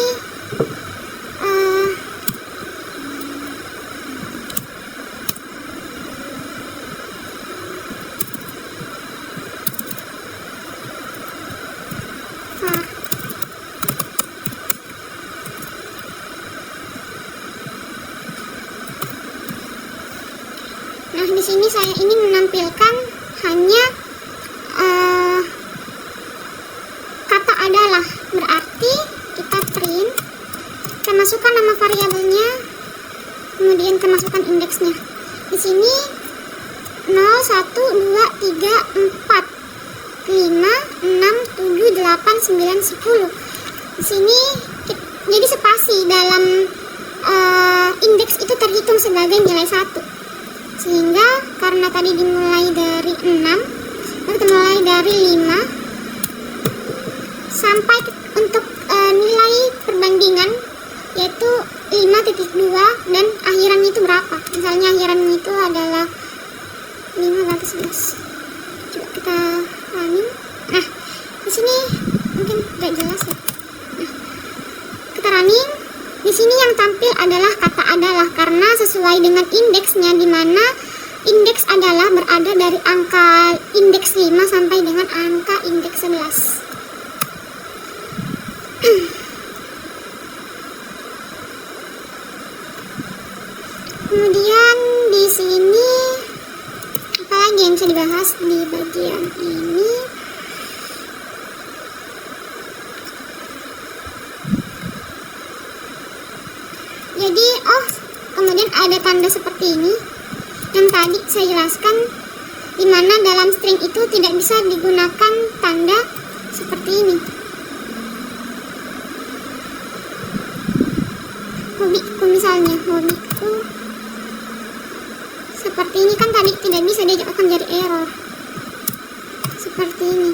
nah, di sini saya ingin menampilkan hanya kata adalah, berarti kita print, kita masukkan nama variabelnya, kemudian kita masukkan indeksnya. Di sini 0, 1, 2, 3, 4, 5, 6, 7, 8, 9, 10. Di sini jadi spasi dalam indeks itu terhitung sebagai nilai 1. Sehingga karena tadi dimulai dari 6, kita mulai dari 5 sampai untuk nilai perbandingan yaitu 5.2 dan akhirannya itu berapa. Misalnya akhirannya itu adalah 511. Coba kita running. Nah, di sini mungkin tidak jelas ya. Nah, kita running. Di sini yang tampil adalah kata adalah karena sesuai dengan indeksnya, di mana indeks adalah berada dari angka indeks 5 sampai dengan angka indeks 11. Kemudian di sini apa lagi yang bisa dibahas di bagian ini? Jadi kemudian ada tanda seperti ini yang tadi saya jelaskan, di mana dalam string itu tidak bisa digunakan tanda seperti ini. Hobiku misalnya, hobiku seperti ini kan tadi tidak bisa, dia akan jadi error seperti ini.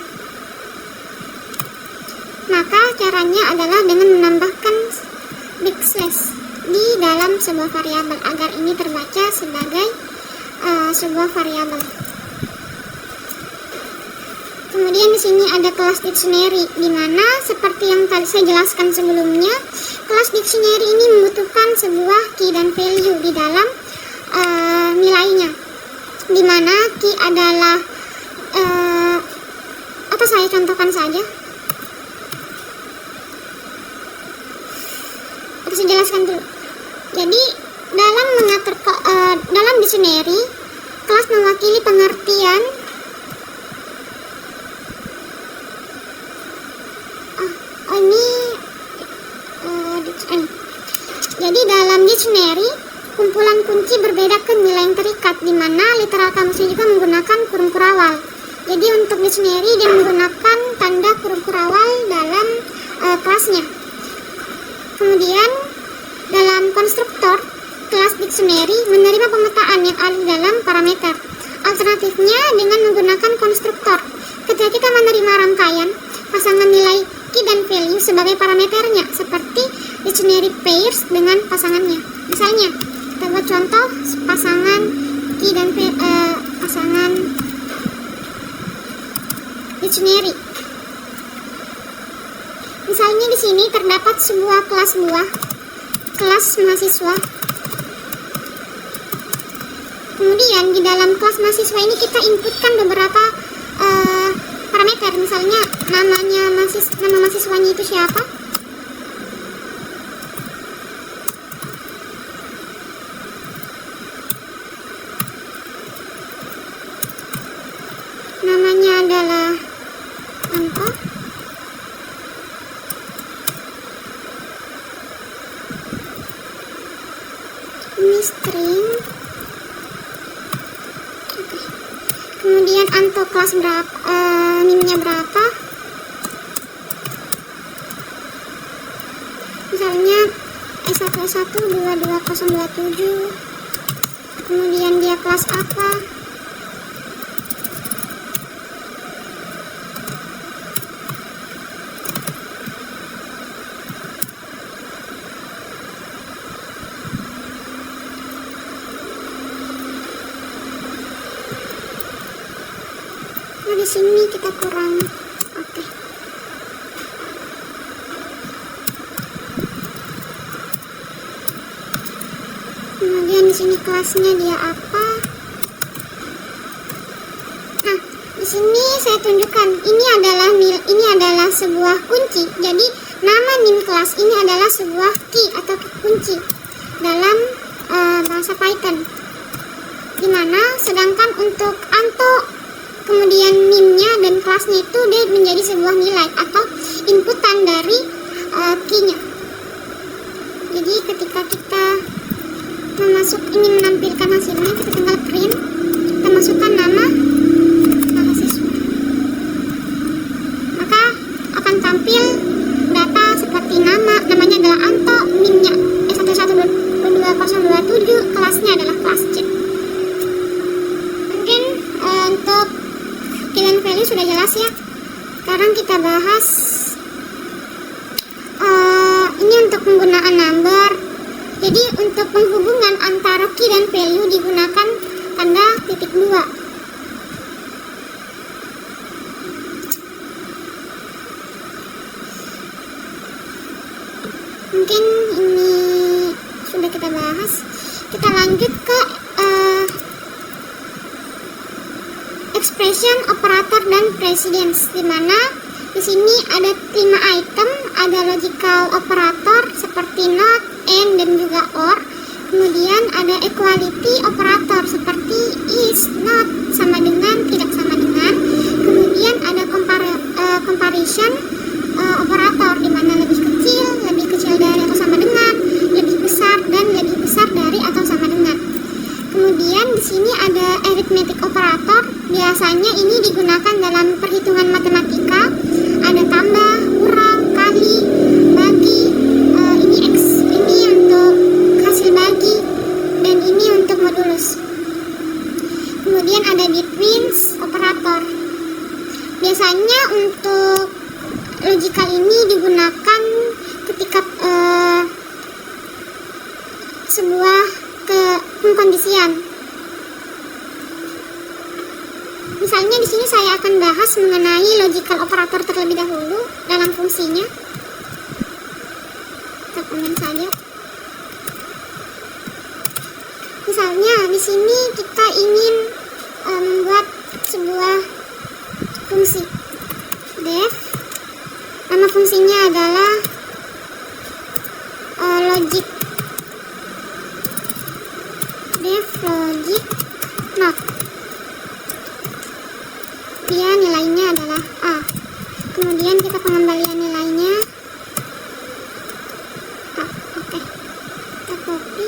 Maka caranya adalah dengan menambahkan backslash di dalam sebuah variabel agar ini terbaca sebagai sebuah variabel. Kemudian di sini ada kelas dictionary, di mana seperti yang tadi saya jelaskan sebelumnya, kelas dictionary ini membutuhkan sebuah key dan value di dalam nilainya, di mana key adalah atau saya contohkan saja. Harus saya jelaskan dulu. Jadi dalam mengatur dalam dictionary, kelas mewakili pengertian jadi dalam dictionary kumpulan kunci berbeda ke nilai yang terikat, di mana literal kamusnya juga menggunakan kurung kurawal. Jadi untuk dictionary dia menggunakan tanda kurung kurawal dalam kelasnya. Kemudian dalam konstruktor kelas dictionary menerima pemetaan yang ada dalam parameter. Alternatifnya dengan menggunakan konstruktor. Ketika kita menerima rangkaian pasangan nilai key dan value sebagai parameternya, seperti dictionary pairs dengan pasangannya. Misalnya kita buat contoh pasangan key dan pasangan dictionary. Misalnya di sini terdapat sebuah kelas buah, kelas mahasiswa. Kemudian di dalam kelas mahasiswa ini kita inputkan beberapa parameter, misalnya nama mahasiswanya itu siapa, namanya adalah Anto, ini string. Kemudian Anto kelas berapa, NIM-nya berapa, misalnya S1S1 22027. Kemudian dia kelas apa, sini kita kurang. Oke. Kemudian di sini kelasnya dia apa? Nah, di sini saya tunjukkan ini adalah sebuah kunci. Jadi nama nim kelas ini adalah sebuah key atau kunci dalam bahasa Python. Dimana sedangkan untuk anto kemudian nimnya dan kelasnya itu dia menjadi sebuah nilai atau inputan dari key-nya. Jadi ketika kita ingin menampilkan hasilnya, kita tinggal print, kita masukkan nama mahasiswa, maka akan tampil data seperti namanya adalah Anto, nimnya S112027, kelasnya adalah kelas C. Mungkin untuk key dan value sudah jelas ya. Sekarang kita bahas ini untuk penggunaan number. Jadi untuk penghubungan antara key dan value digunakan tanda titik 2. Mungkin ini sudah kita bahas. Kita lanjut ke expression, operator, dan precedence, di mana di sini ada 5 item, ada logical operator seperti not, and, dan juga or. Kemudian ada equality operator seperti is, not, sama dengan, tidak sama dengan. Kemudian ada comparison operator, di mana lebih kecil dari atau sama dengan, lebih besar, dan lebih besar dari atau sama dengan. Kemudian di sini ada arithmetic operator. Biasanya ini digunakan dalam perhitungan matematika. Ada tambah, kurang, kali, bagi. Ini X, ini untuk hasil bagi, dan ini untuk modulus. Kemudian ada between operator. Biasanya untuk logical ini digunakan ketika sebuah pengkondisian. Misalnya di sini saya akan bahas mengenai logical operator terlebih dahulu dalam fungsinya. Kita komen saja. Misalnya di sini kita ingin membuat sebuah fungsi def. Nama fungsinya adalah logic def logic not. Dia nilainya adalah A. Kemudian kita pengembalian nilainya A. Oke. Kita copy.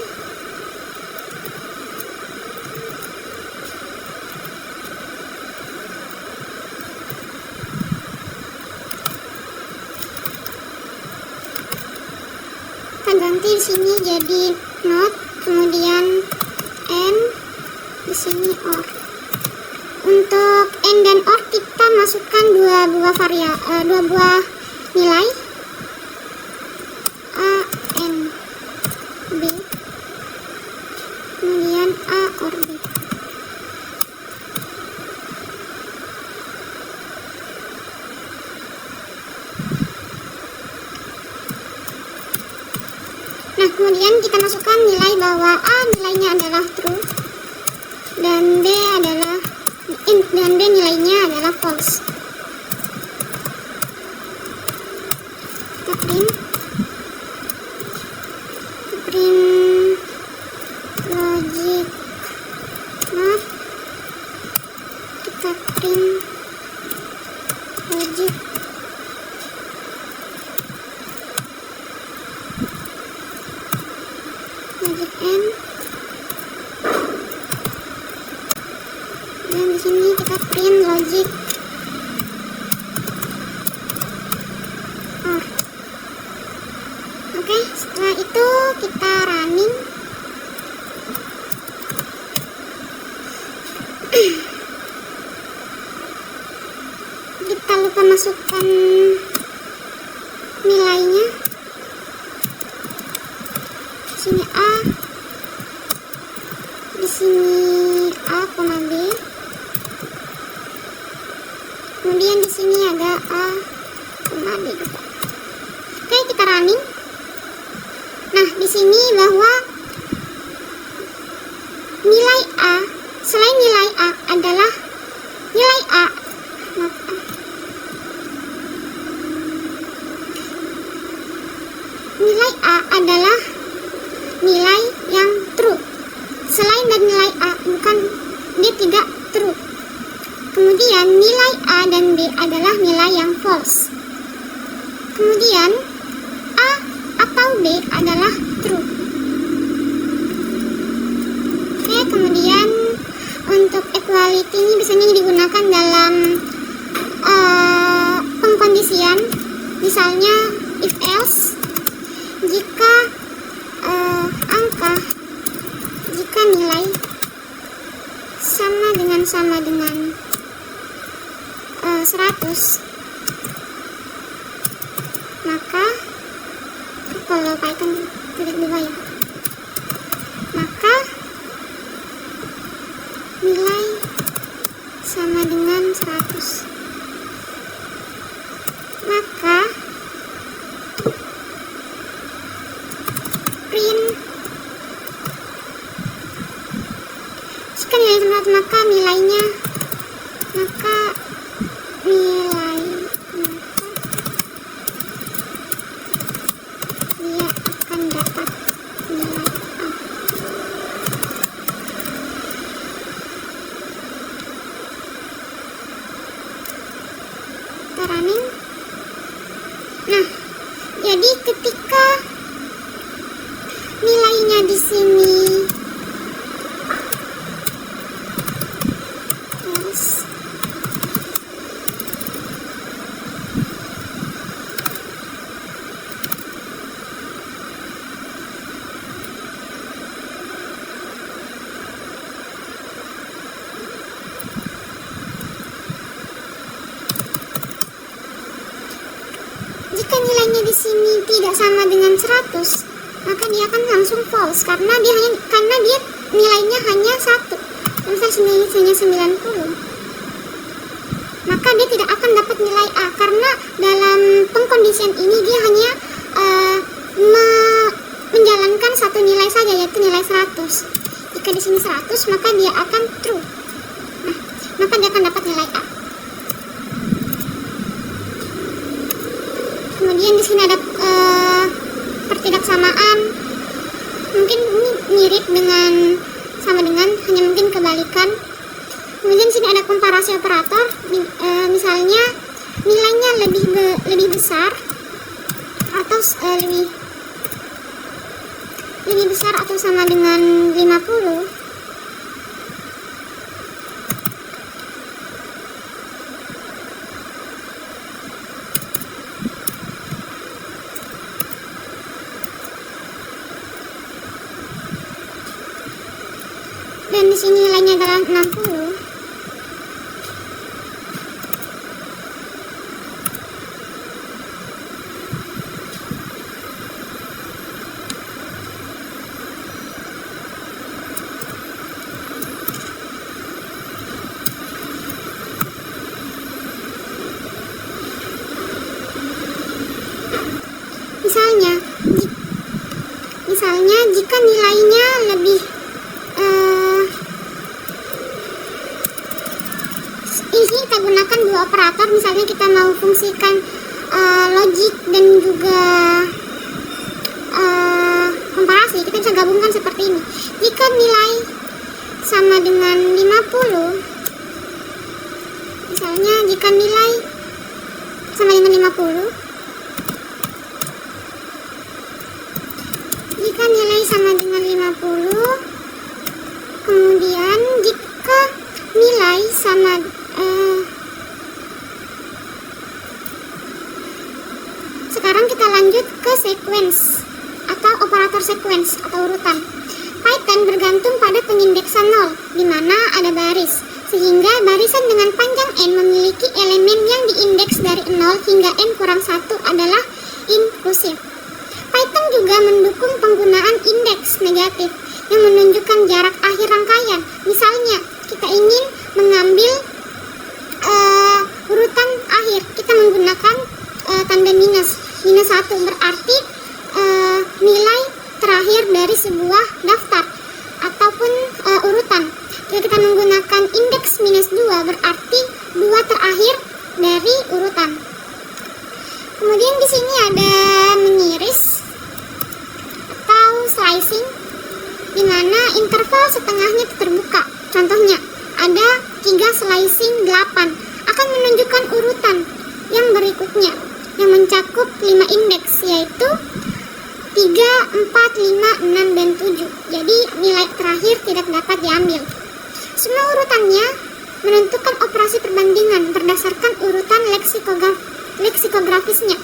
Kita ganti di sini jadi not, kemudian and, di sini or. Untuk and dan or kita masukkan dua buah nilai A and B, kemudian A or B. Nah, kemudian kita masukkan nilai bahwa A nilainya adalah true dan B nilainya adalah false. Kita print logic not, kita print logic and, dan di sini kita print logic or. Oke, setelah itu kita running. Kita lupa masukkan nilainya. Di sini A, di sini A, B. Nah, di sini bahwa nilai A, selain nilai A adalah nilai A, nilai A adalah nilai yang true. Selain dari nilai A, bukan, dia tidak true. Kemudian nilai A dan B adalah nilai yang false. Kemudian A atau B adalah true. Oke, kemudian untuk equality ini biasanya digunakan dalam pengkondisian. Misalnya if else, jika jika nilai sama dengan 100, maka kalau Python tidak berubah ya, maka nilai sama dengan 100, maka print jika nilai sama 100, maka nilainya dia akan dapat nilai A. Running. Nah, jadi ketika nilainya di sini jika nilainya di sini tidak sama dengan 100, maka dia akan langsung false karena dia nilainya hanya 1. Misalnya hanya 90. Maka dia tidak akan dapat nilai A karena dalam pengkondisian ini dia hanya menjalankan satu nilai saja, yaitu nilai 100. Jika di sini 100, maka dia akan true. Nah, maka dia akan dapat nilai A. Kemudian di sini ada pertidaksamaan. Mungkin ini mirip dengan sama dengan, hanya mungkin kebalikan. Kemudian di sini ada komparasi operator. Misalnya nilainya lebih besar atau lebih besar atau sama dengan 50. Dan di sini nilainya adalah 60. Misalnya jika nilainya lebih ini kita gunakan dua operator. Misalnya kita mau fungsikan logik dan juga komparasi, kita bisa gabungkan seperti ini. Jika nilai sama dengan 50, misalnya jika nilai sama dengan 50, jika nilai sama dengan 50, kemudian jika nilai sama sekarang kita lanjut ke sequence atau operator sequence atau urutan. Python bergantung pada pengindeksan 0, di mana ada baris, sehingga barisan dengan panjang n memiliki elemen yang diindeks dari 0 hingga n kurang 1 adalah inklusif. Python juga mendukung penggunaan indeks negatif yang menunjukkan jarak akhir rangkaian. Misalnya, kita ingin mengambil urutan akhir, kita menggunakan tanda minus 1, berarti nilai terakhir dari sebuah daftar ataupun urutan. Jika kita menggunakan indeks -2 berarti 2 terakhir dari urutan. Kemudian di sini ada mengiris atau slicing, di mana interval setengahnya terbuka. Contohnya, ada 3 slicing 8 akan menunjukkan urutan yang berikutnya yang mencakup 5 indeks, yaitu 3, 4, 5, 6, dan 7. Jadi nilai terakhir tidak dapat diambil. Semua urutannya menentukan operasi perbandingan berdasarkan urutan leksikografisnya.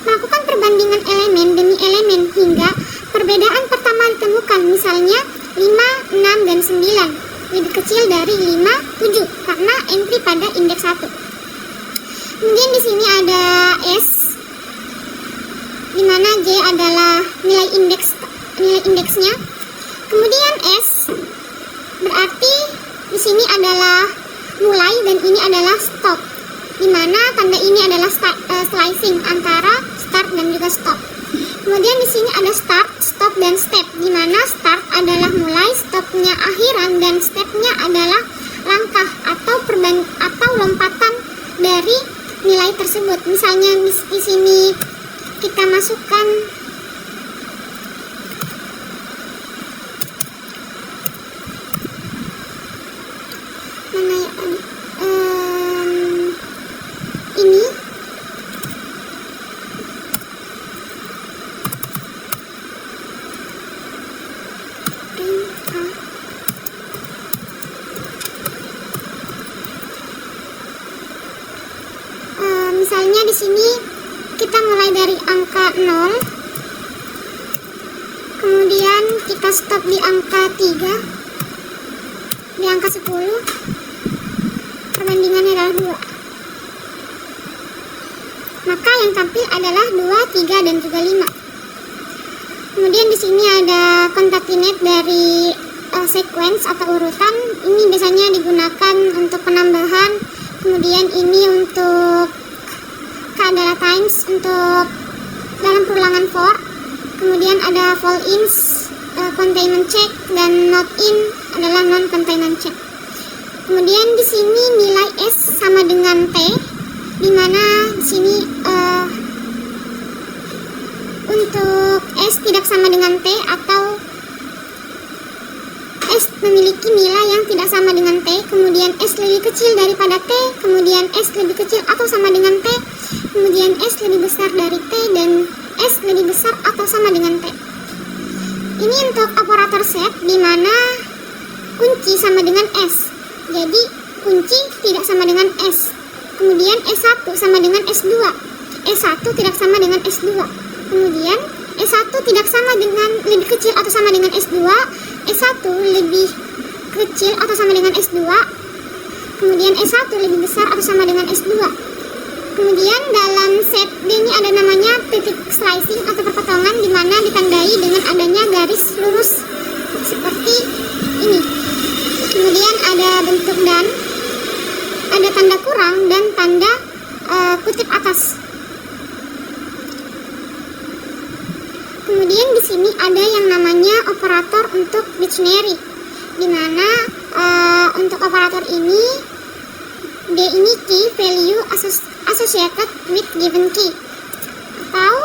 Melakukan perbandingan elemen demi elemen hingga perbedaan pertama ditemukan, misalnya 5, 6, dan 9 lebih kecil dari 5, 7 karena entry pada indeks 1. Kemudian di sini ada S, di mana J adalah nilai indeksnya. Kemudian S berarti di sini adalah mulai dan ini adalah stop, di mana tanda ini adalah slicing antara start dan juga stop. Kemudian di sini ada start, stop, dan step, di mana start adalah mulai, stopnya akhiran, dan stepnya adalah langkah atau lompatan dari nilai tersebut. Misalnya di sini kita masukkan mana ya tadi? Ini misalnya di sini kita mulai dari angka 0, kemudian kita stop di angka 3, di angka 10, perbandingannya adalah 2. Maka yang tampil adalah 2, 3, dan juga 5. Kemudian di sini ada concatenate dari sequence atau urutan. Ini biasanya digunakan untuk penambahan. Kemudian ini untuk adalah times untuk dalam perulangan for. Kemudian ada fall ins, containment check, dan not in adalah non containment check. Kemudian di sini nilai S sama dengan T, di mana di sini untuk S tidak sama dengan T atau S memiliki nilai yang tidak sama dengan T, kemudian S lebih kecil daripada T, kemudian S lebih kecil atau sama dengan T, kemudian S lebih besar dari T, dan S lebih besar atau sama dengan T. Ini untuk operator set, di mana kunci sama dengan S. Jadi kunci tidak sama dengan S. Kemudian S1 sama dengan S2. S1 tidak sama dengan S2. Kemudian S1 tidak sama dengan lebih kecil atau sama dengan S2. S1 lebih kecil atau sama dengan S2. Kemudian S1 lebih besar atau sama dengan S2. Kemudian dalam set D ini ada namanya titik slicing atau perpotongan, di mana ditandai dengan adanya garis lurus seperti ini. Kemudian ada bentuk dan, ada tanda kurang dan tanda kutip atas. Kemudian di sini ada yang namanya operator untuk dictionary, di mana untuk operator ini D ini key value associated with given key, atau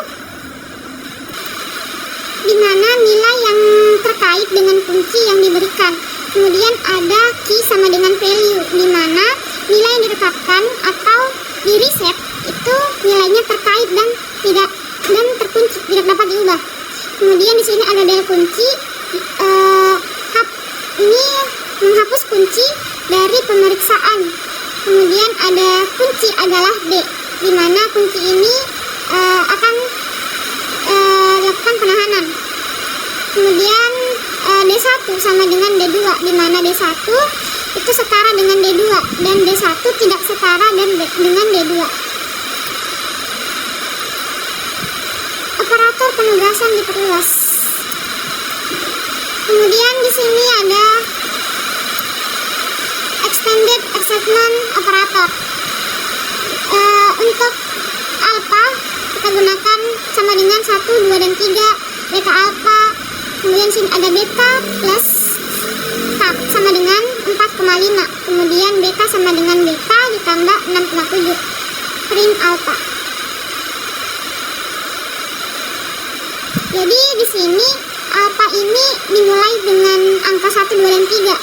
di mana nilai yang terkait dengan kunci yang diberikan. Kemudian ada key sama dengan value, di mana nilai yang ditetapkan atau di reset itu nilainya terkait dan terkunci, tidak dapat diubah. Kemudian di sini ada del kunci, ini menghapus kunci dari pemeriksaan. Kemudian ada kunci adalah D, di mana kunci ini akan dilakukan penahanan. Kemudian D1 sama dengan D2, di mana D1 itu setara dengan D2 dan D1 tidak setara dengan D2. Operator penugasan diperluas. Kemudian di sini ada extended excitement operator. Untuk alpha kita gunakan sama dengan 1, 2, dan 3. Beta alpha Kemudian sini ada beta plus tab sama dengan 4,5. Kemudian beta sama dengan beta ditambah 6,7. Print alpha. Jadi di sini alpha ini dimulai dengan angka 1, 2, dan 3.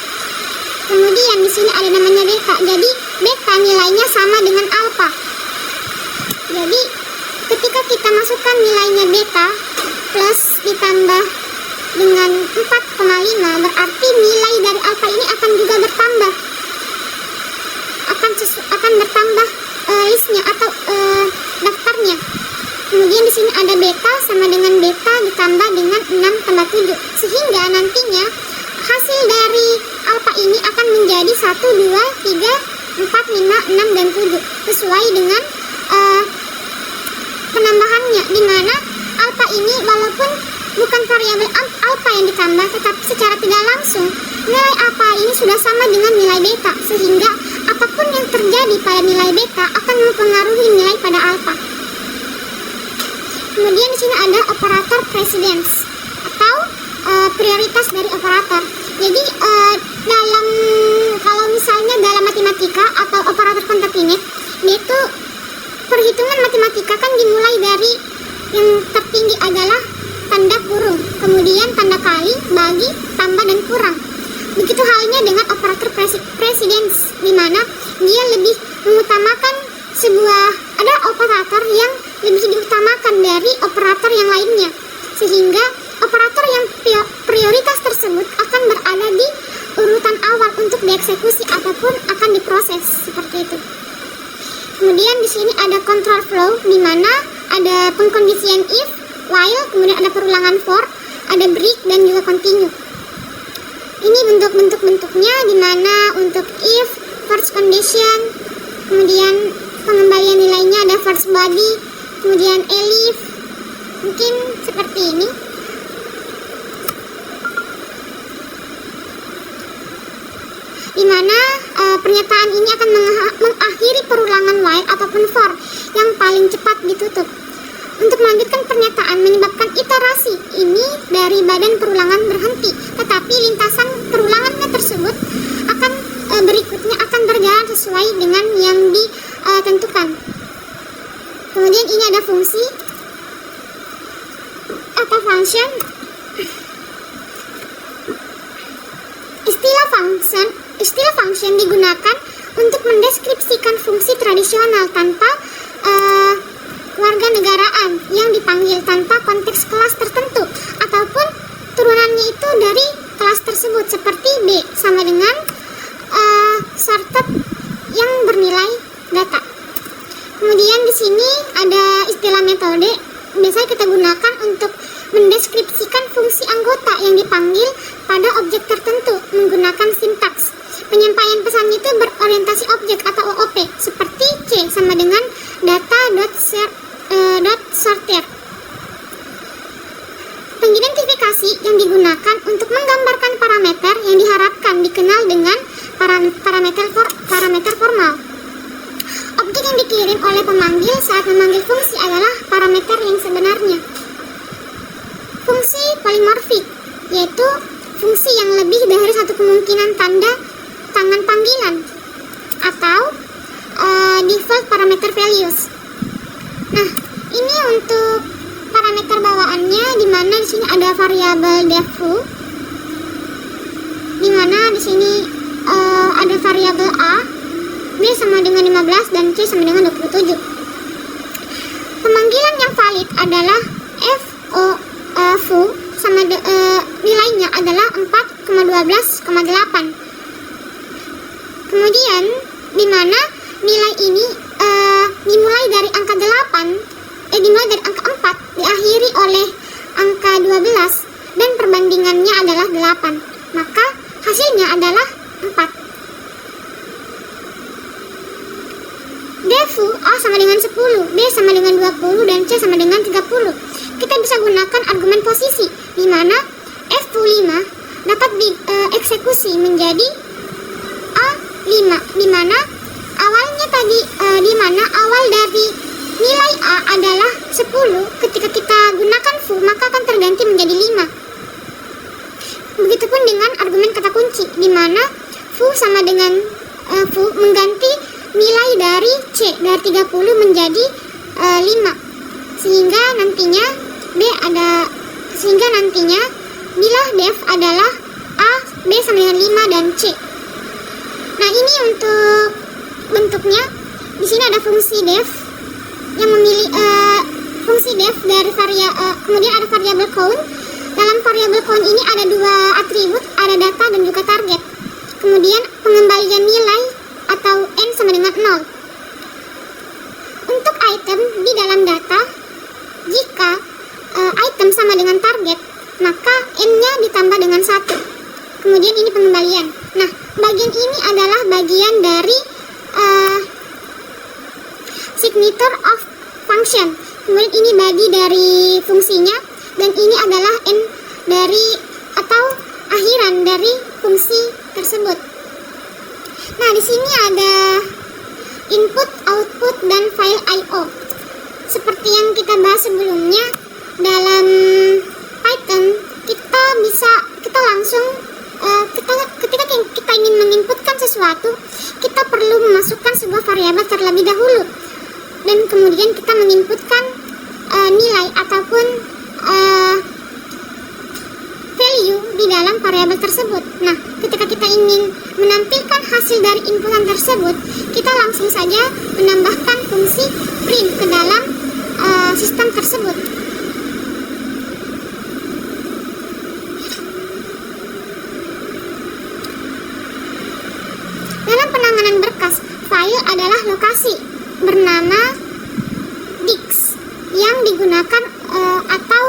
Kemudian di sini ada namanya beta. Jadi beta nilainya sama dengan alpha. Jadi ketika kita masukkan nilainya beta plus ditambah dengan 4,5, berarti nilai dari alpha ini akan juga bertambah. Akan bertambah listnya atau daftarnya. Kemudian di sini ada beta sama dengan beta ditambah dengan 6,7, sehingga nantinya hasil dari alpha ini akan menjadi 1, 2, 3, 4, 5, 6, dan 7 sesuai dengan penambahannya, dimana alpha ini walaupun bukan variabel alpha yang ditambah, tetapi secara tidak langsung nilai alpha ini sudah sama dengan nilai beta, sehingga apapun yang terjadi pada nilai beta akan mempengaruhi nilai pada alpha. Kemudian di sini ada operator precedence atau prioritas dari operator. Jadi kalau misalnya dalam matematika atau operator koncatenate, itu perhitungan matematika kan dimulai dari yang tertinggi adalah tanda kurung, kemudian tanda kali, bagi, tambah, dan kurang. Begitu halnya dengan operator precedence, di mana dia lebih mengutamakan ada operator yang lebih diutamakan dari operator yang lainnya, sehingga operator yang prioritas tersebut akan berada di urutan awal untuk dieksekusi ataupun akan diproses seperti itu. Kemudian di sini ada control flow, di mana ada pengkondisian if, while, kemudian ada perulangan for, ada break, dan juga continue. Ini bentuk-bentuknya, di mana untuk if, first condition, kemudian pengembalian nilainya ada first body, kemudian elif, mungkin seperti ini. Di mana pernyataan ini akan mengakhiri perulangan while ataupun for yang paling cepat ditutup. Untuk melanjutkan pernyataan menyebabkan iterasi ini dari badan perulangan berhenti, tetapi lintasan perulangannya tersebut akan berikutnya akan berjalan sesuai dengan yang ditentukan. Kemudian ini ada fungsi atau function. Istilah function digunakan untuk mendeskripsikan fungsi tradisional tanpa warganegaraan yang dipanggil tanpa konteks kelas tertentu, ataupun turunannya itu dari kelas tersebut, seperti B sama dengan sorted yang bernilai data. Kemudian di sini ada istilah metode, biasanya kita gunakan untuk mendeskripsikan fungsi anggota yang dipanggil pada objek tertentu menggunakan sintaks. Penyampaian pesan itu berorientasi objek atau OOP, seperti C sama dengan data.sorted. Pengidentifikasi yang digunakan untuk menggambarkan parameter yang diharapkan dikenal dengan parameter formal. Objek yang dikirim oleh pemanggil saat memanggil fungsi adalah parameter yang sebenarnya. Fungsi polimorfik, yaitu fungsi yang lebih dari satu kemungkinan tanda tangan panggilan, atau default parameter values. Nah, ini untuk parameter bawaannya, di mana di sini ada variabel default, di mana di sini ada variabel A, B sama dengan 15 dan C sama dengan 27. Pemanggilan yang valid adalah foo sama nilainya adalah 4,12,8. Kemudian di mana nilai ini dimulai dari angka 4 diakhiri oleh angka 12 dan perbandingannya adalah 8, maka hasilnya adalah 4. Defu A sama dengan 10, B sama dengan 20, dan C sama dengan 30. Kita bisa gunakan argumen posisi, di mana F5 dapat dieksekusi menjadi A5, di mana awalnya tadi di mana awal dari nilai A adalah 10, ketika kita gunakan foo maka akan terganti menjadi 5. kunci, di mana foo sama dengan foo mengganti nilai dari C dari 30 menjadi 5, sehingga nantinya bila def adalah A, B sama dengan 5 dan C. Nah, ini untuk bentuknya. Di sini ada fungsi def yang memilih fungsi def dari kemudian ada variabel count. Dalam variabel count ini ada dua atribut, ada data dan juga target. Kemudian pengembalian nilai atau n sama dengan 0. Untuk item di dalam data, jika item sama dengan target, maka n-nya ditambah dengan 1. Kemudian ini pengembalian. Nah, bagian ini adalah bagian dari signature of function. Kemudian ini bagi dari fungsinya, dan ini adalah n dari atau akhiran dari fungsi tersebut. Nah, di sini ada input, output, dan file I/O. Seperti yang kita bahas sebelumnya, dalam Python kita langsung ketika kita ingin menginputkan sesuatu, kita perlu memasukkan sebuah variabel terlebih dahulu, dan kemudian kita menginputkan nilai ataupun value di dalam variabel tersebut. Nah, ketika kita ingin menampilkan hasil dari inputan tersebut, kita langsung saja menambahkan fungsi print ke dalam sistem tersebut. Dalam penanganan berkas, file adalah lokasi bernama disk yang digunakan atau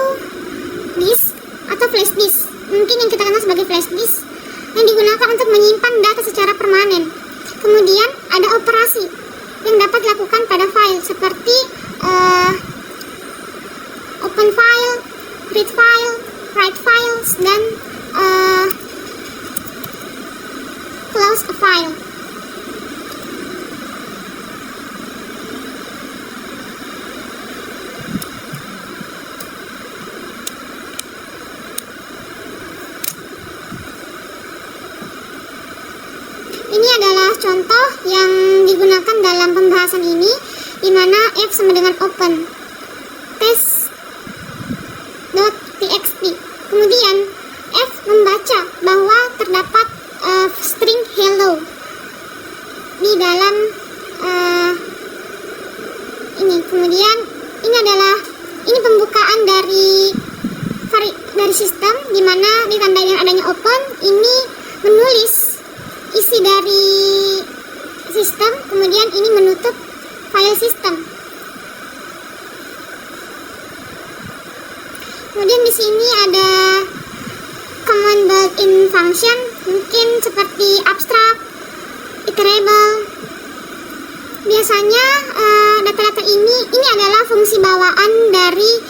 disk atau flash disk, mungkin yang kita kenal sebagai flash disk, yang digunakan untuk menyimpan data secara permanen. Kemudian ada operasi yang dapat dilakukan pada file seperti open file, read file, write files, dan close a file. Ini adalah contoh yang digunakan dalam pembahasan ini, di mana F sama dengan open test.txt. Kemudian F membaca bahwa terdapat string hello di dalam ini. Kemudian ini pembukaan dari sistem, di mana ditandai dengan adanya open. Ini menulis isi dari sistem, kemudian ini menutup file sistem. Kemudian di sini ada command built-in function, mungkin seperti abstract, iterable. Biasanya data-data ini adalah fungsi bawaan dari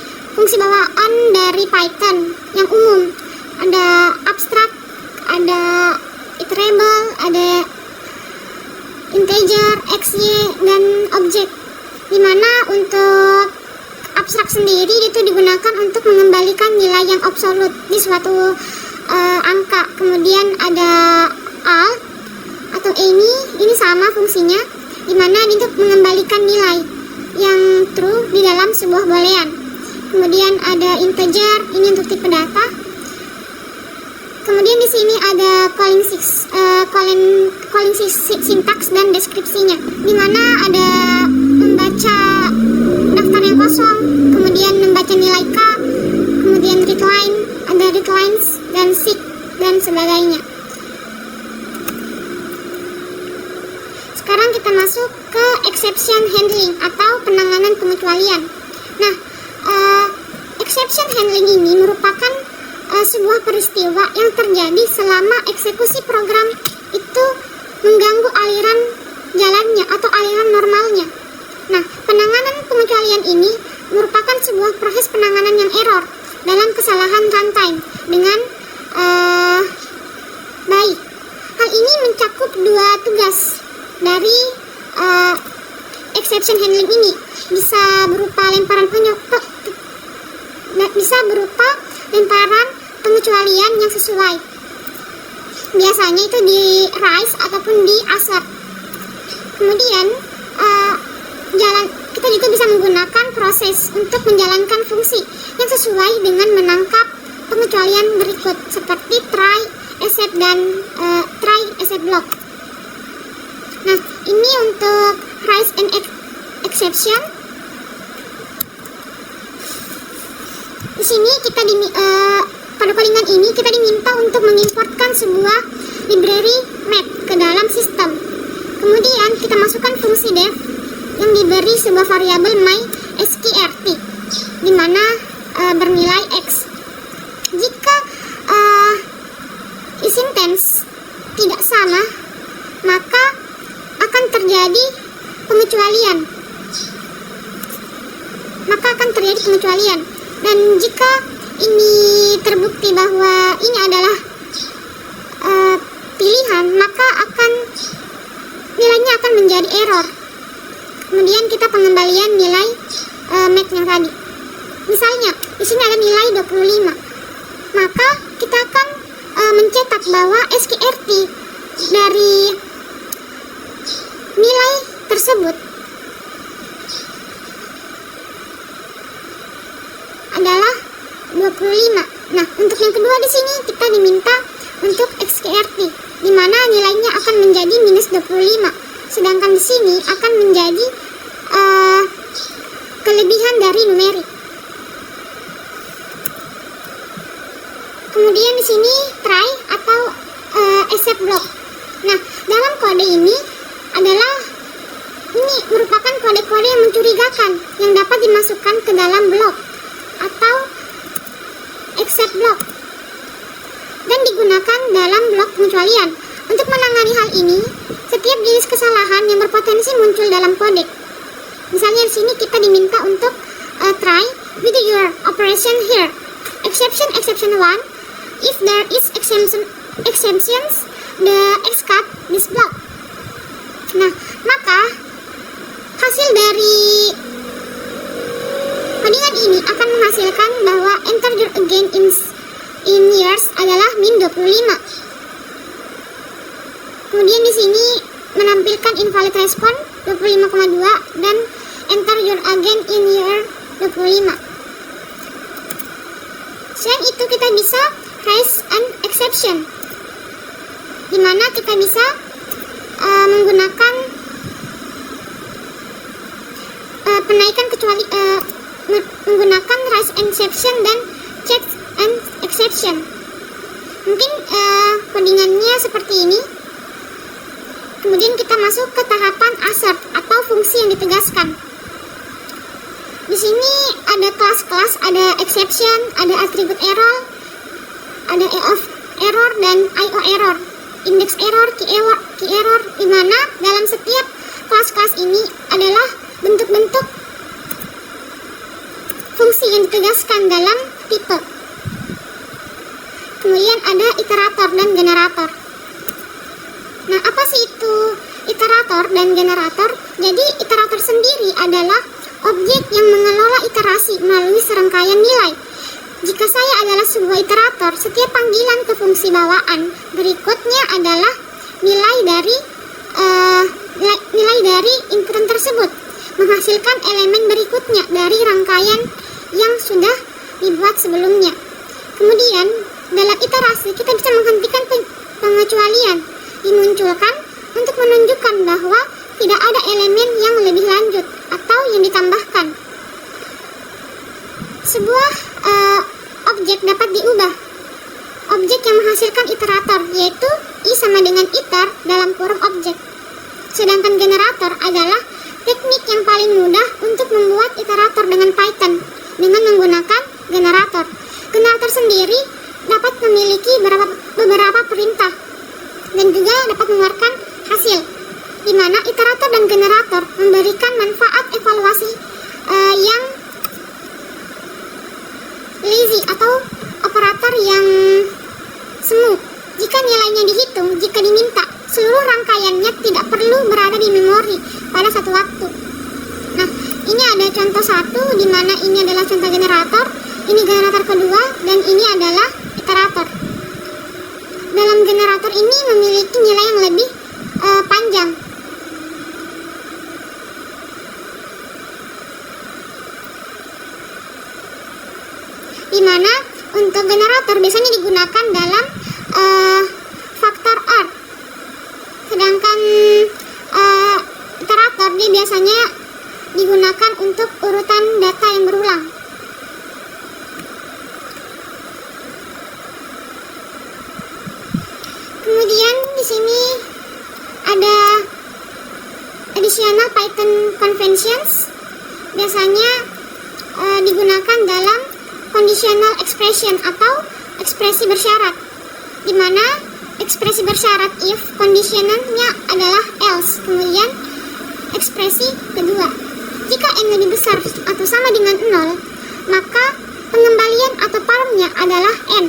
Python yang umum. Ada abstract, ada iterable, ada integer, xy, dan objek. Dimana untuk abstrak sendiri itu digunakan untuk mengembalikan nilai yang absolut di suatu angka. Kemudian ada all atau ini sama fungsinya, dimana untuk mengembalikan nilai yang true di dalam sebuah boolean. Kemudian ada integer, ini untuk tipe data. Kemudian di sini ada calling syntax dan deskripsinya, di mana ada membaca daftar yang kosong, kemudian membaca nilai K, kemudian read line, ada read lines dan seek dan sebagainya. Sekarang kita masuk ke exception handling atau penanganan pengecualian. Nah, exception handling ini merupakan sebuah peristiwa yang terjadi selama eksekusi program itu mengganggu aliran jalannya atau aliran normalnya. Nah, penanganan pengecualian ini merupakan sebuah proses penanganan yang error dalam kesalahan runtime dengan baik. Hal ini mencakup dua tugas dari exception handling ini. Bisa berupa lemparan pengecualian yang sesuai. biasanya itu di rise ataupun di assert. Kemudian kita juga bisa menggunakan proses untuk menjalankan fungsi yang sesuai dengan menangkap pengecualian berikut seperti try, except, dan try, except block. Nah, ini untuk rise and exception. Di sini kita pada codingan ini kita diminta untuk mengimportkan sebuah library math ke dalam sistem. Kemudian kita masukkan fungsi def yang diberi sebuah variabel my_sqrt di mana bernilai x. Jika isintens tidak sama, maka akan terjadi pengecualian. Dan jika ini terbukti bahwa ini adalah pilihan, maka nilainya akan menjadi error. Kemudian kita pengembalian nilai math yang tadi. Misalnya di sini ada nilai 25, maka kita akan mencetak bahwa SQRT dari nilai tersebut adalah 25. Nah, untuk yang kedua di sini kita diminta untuk XQRT, di mana nilainya akan menjadi minus 25. Sedangkan di sini akan menjadi kelebihan dari numerik. Kemudian di sini try atau except block. Nah, dalam kode ini merupakan kode-kode yang mencurigakan yang dapat dimasukkan ke dalam blok atau except block dan digunakan dalam blok pengecualian. Untuk menangani hal ini, setiap jenis kesalahan yang berpotensi muncul dalam kode. Misalnya di sini kita diminta untuk try with your operation here. Exception 1, if there is exceptions, the xcut this block. Nah, maka hasil dari codingan ini akan menghasilkan bahwa integer again in years adalah min 25. Kemudian di sini menampilkan invalid response 25,2 dan enter your again in year 25. Selain itu kita bisa raise an exception, di mana kita bisa menggunakan penaikan kecuali menggunakan raise an exception dan check an exception. Mungkin codingannya seperti ini. Kemudian kita masuk ke tahapan assert atau fungsi yang ditegaskan. Di sini ada kelas-kelas, ada exception, ada attribute error, ada of error dan io error, index error, key error, di mana dalam setiap kelas-kelas ini adalah bentuk-bentuk fungsi yang ditegaskan dalam tipe. Kemudian ada iterator dan generator. Nah, apa sih itu iterator dan generator? Jadi, iterator sendiri adalah objek yang mengelola iterasi melalui serangkaian nilai. Jika saya adalah sebuah iterator, setiap panggilan ke fungsi bawaan berikutnya adalah nilai dari input tersebut, menghasilkan elemen berikutnya dari rangkaian yang sudah dibuat sebelumnya. Kemudian, dalam iterasi kita bisa menghentikan pengecualian dimunculkan untuk menunjukkan bahwa tidak ada elemen yang lebih lanjut atau yang ditambahkan. Sebuah objek dapat diubah. Objek yang menghasilkan iterator yaitu i sama dengan iter dalam kurung objek. Sedangkan generator adalah teknik yang paling mudah untuk membuat iterator dengan Python dengan menggunakan generator. Generator sendiri dapat memiliki beberapa perintah dan juga dapat mengeluarkan hasil, di mana iterator dan generator memberikan manfaat evaluasi yang lazy atau operator yang semu. Jika nilainya dihitung, jika diminta, seluruh rangkaiannya tidak perlu berada di memori pada satu waktu. Nah, ini ada contoh satu, di mana ini adalah contoh generator, ini generator kedua, dan ini adalah iterator. Dalam generator generator ini memiliki nilai yang lebih panjang. Di mana untuk generator biasanya digunakan dalam faktor OR. Sedangkan iterator dia biasanya digunakan untuk urutan data yang berulang. Kemudian di sini ada additional Python conventions, biasanya digunakan dalam conditional expression atau ekspresi bersyarat, di mana ekspresi bersyarat if conditionalnya adalah else. Kemudian ekspresi kedua, jika n lebih besar atau sama dengan 0, maka pengembalian atau parmnya adalah n.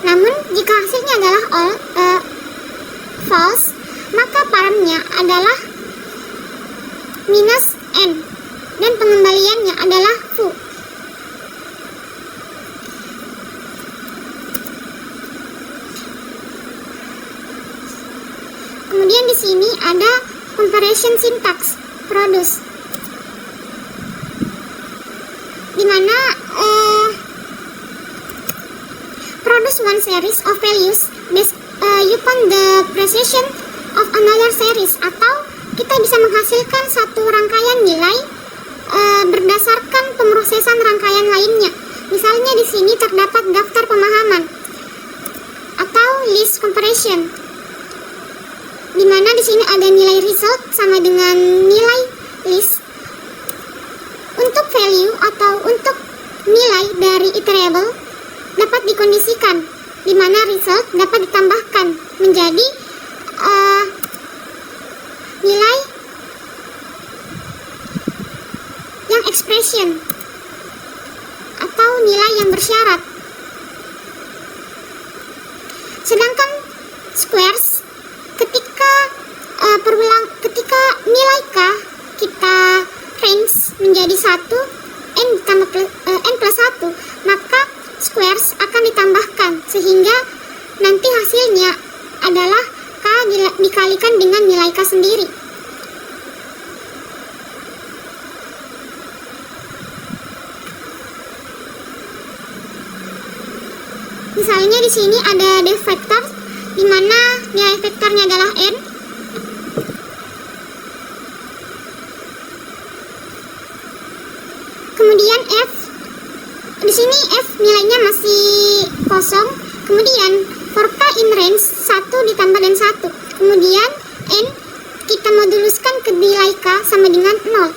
Namun jika hasilnya adalah false, maka parmnya adalah minus n dan pengembaliannya adalah foo. Kemudian di sini ada comparison syntax produce, di mana produce one series of values based upon the precision of another series, atau kita bisa menghasilkan satu rangkaian nilai berdasarkan pemrosesan rangkaian lainnya. Misalnya di sini terdapat daftar pemahaman atau list comparison, di mana di sini ada nilai result sama dengan nilai list. Untuk value atau untuk nilai dari iterable dapat dikondisikan, di mana result dapat ditambahkan menjadi nilai yang expression atau nilai yang bersyarat. Sedangkan squares, ketika nilai k kita range menjadi 1, n plus 1, maka squares akan ditambahkan sehingga nanti hasilnya adalah k dikalikan dengan nilai k sendiri. Misalnya di sini ada def vector, di mana nilai vektornya adalah n. Kemudian f, di sini f nilainya masih kosong. Kemudian for k in range 1 ditambah dan 1. Kemudian n kita moduluskan ke nilai k sama dengan 0.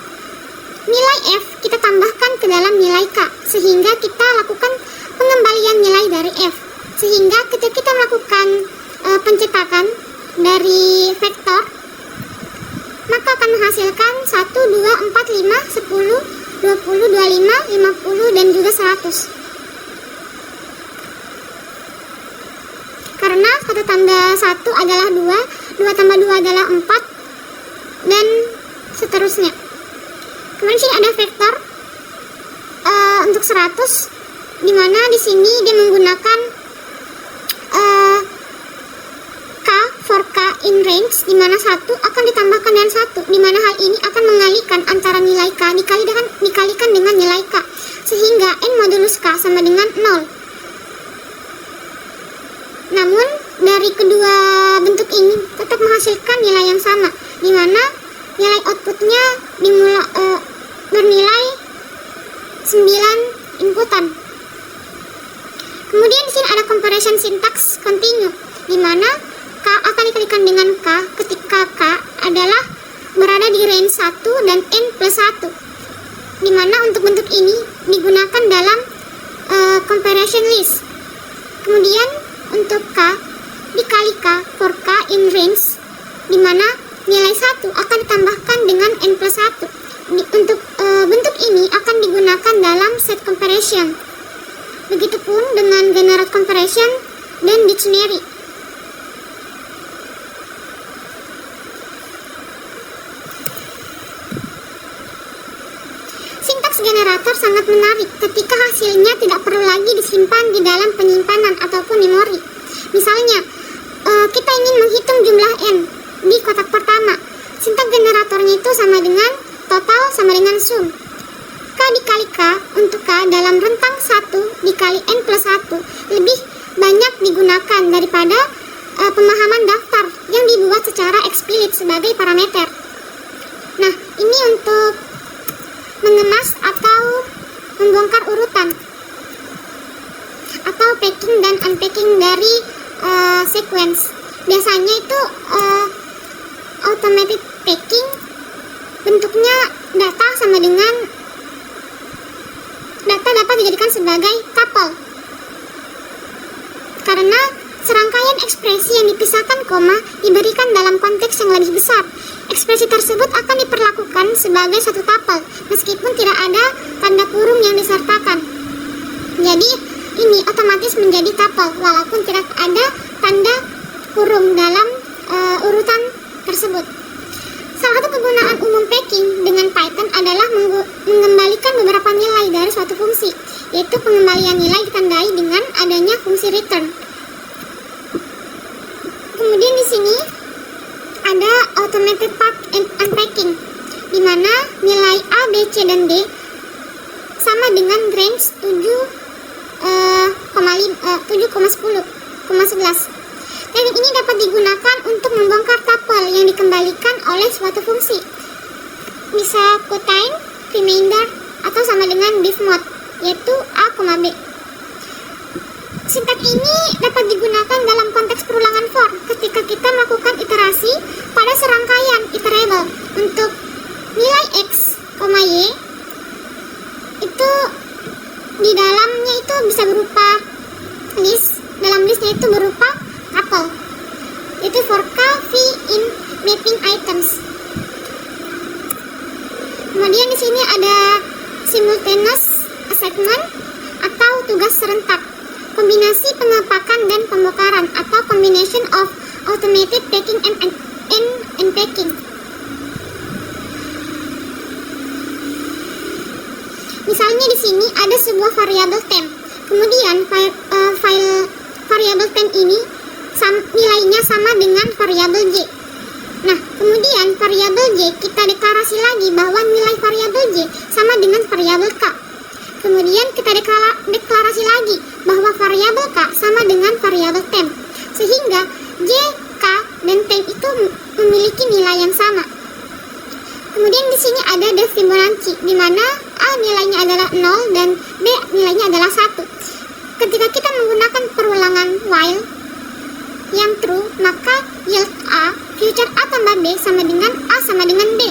Nilai f kita tambahkan ke dalam nilai k sehingga kita lakukan pengembalian nilai dari f. Sehingga ketika kita melakukan pencetakan dari vektor, maka akan menghasilkan 1, 2, 4, 5, 10, 20, 25, 50, dan juga 100. Karena 1 tambah 1 adalah 2, 2 tambah 2 adalah 4, dan seterusnya. Kemudian sini ada vektor untuk 100, di mana di sini dia menggunakan k for k in range, di mana 1 akan ditambahkan dengan 1, di mana hal ini akan mengalihkan antara nilai k dikalikan dengan nilai k, sehingga n modulus k sama dengan 0. Namun dari kedua bentuk ini tetap menghasilkan nilai yang sama, di mana nilai outputnya bernilai 9 inputan. Kemudian di sini ada comparison syntax continue, di mana k akan dikalikan dengan k ketika k adalah berada di range 1 dan n plus 1, di mana untuk bentuk ini digunakan dalam comparison list. Kemudian untuk k dikali k for k in range, di mana nilai 1 akan ditambahkan dengan n plus 1. Untuk bentuk ini akan digunakan dalam set comparison. Begitupun dengan generate comparison dan dictionary. Sintaks generator sangat menarik ketika hasilnya tidak perlu lagi disimpan di dalam penyimpanan ataupun memori. Misalnya, kita ingin menghitung jumlah n di kotak pertama. Sintak generatornya itu sama dengan total sama dengan sum. K dikali K untuk K dalam rentang 1 dikali n plus 1 lebih banyak digunakan daripada pemahaman daftar yang dibuat secara eksplisit sebagai parameter. Nah, ini untuk mengemas atau membongkar urutan atau packing dan unpacking dari sequence. Biasanya itu automated packing bentuknya data sama dengan data dapat dijadikan sebagai tuple karena serangkaian ekspresi yang dipisahkan koma diberikan dalam konteks yang lebih besar. Ekspresi tersebut akan diperlakukan sebagai satu tuple meskipun tidak ada tanda kurung yang disertakan. Jadi ini otomatis menjadi tuple walaupun tidak ada tanda kurung dalam urutan tersebut. Salah satu kegunaan umum packing dengan Python adalah mengembalikan beberapa nilai dari suatu fungsi, yaitu pengembalian nilai ditandai dengan adanya fungsi return. Kemudian di sini ada automated path and unpacking, di mana nilai A, B, C, dan D sama dengan range 7,10,11. Teknik ini dapat digunakan untuk membongkar tuple yang dikembalikan oleh suatu fungsi. Bisa quotient, remainder, atau sama dengan div mode, yaitu A, B. Sintak ini dapat digunakan dalam konteks perulangan for ketika kita melakukan iterasi pada serangkaian iterable. Untuk nilai X, Y itu di dalamnya itu bisa berupa list, dalam listnya itu berupa tuple, itu for K, V in mapping items. Kemudian di sini ada simultaneous assignment atau tugas serentak, kombinasi pengepakan dan pembongkaran atau combination of automated packing and unpacking. Misalnya di sini ada sebuah variabel temp, kemudian file variabel temp ini nilainya sama dengan variabel J. Nah, kemudian variabel J kita deklarasi lagi bahwa nilai variabel J sama dengan variabel K. Kemudian kita deklarasi lagi bahwa variabel K sama dengan variabel temp, sehingga J, K, dan temp itu memiliki nilai yang sama. Kemudian di sini ada def Fibonacci, di mana A nilainya adalah 0 dan B nilainya adalah 1. Ketika kita menggunakan perulangan while yang true, maka yield A, future A tambah B sama dengan A sama dengan B.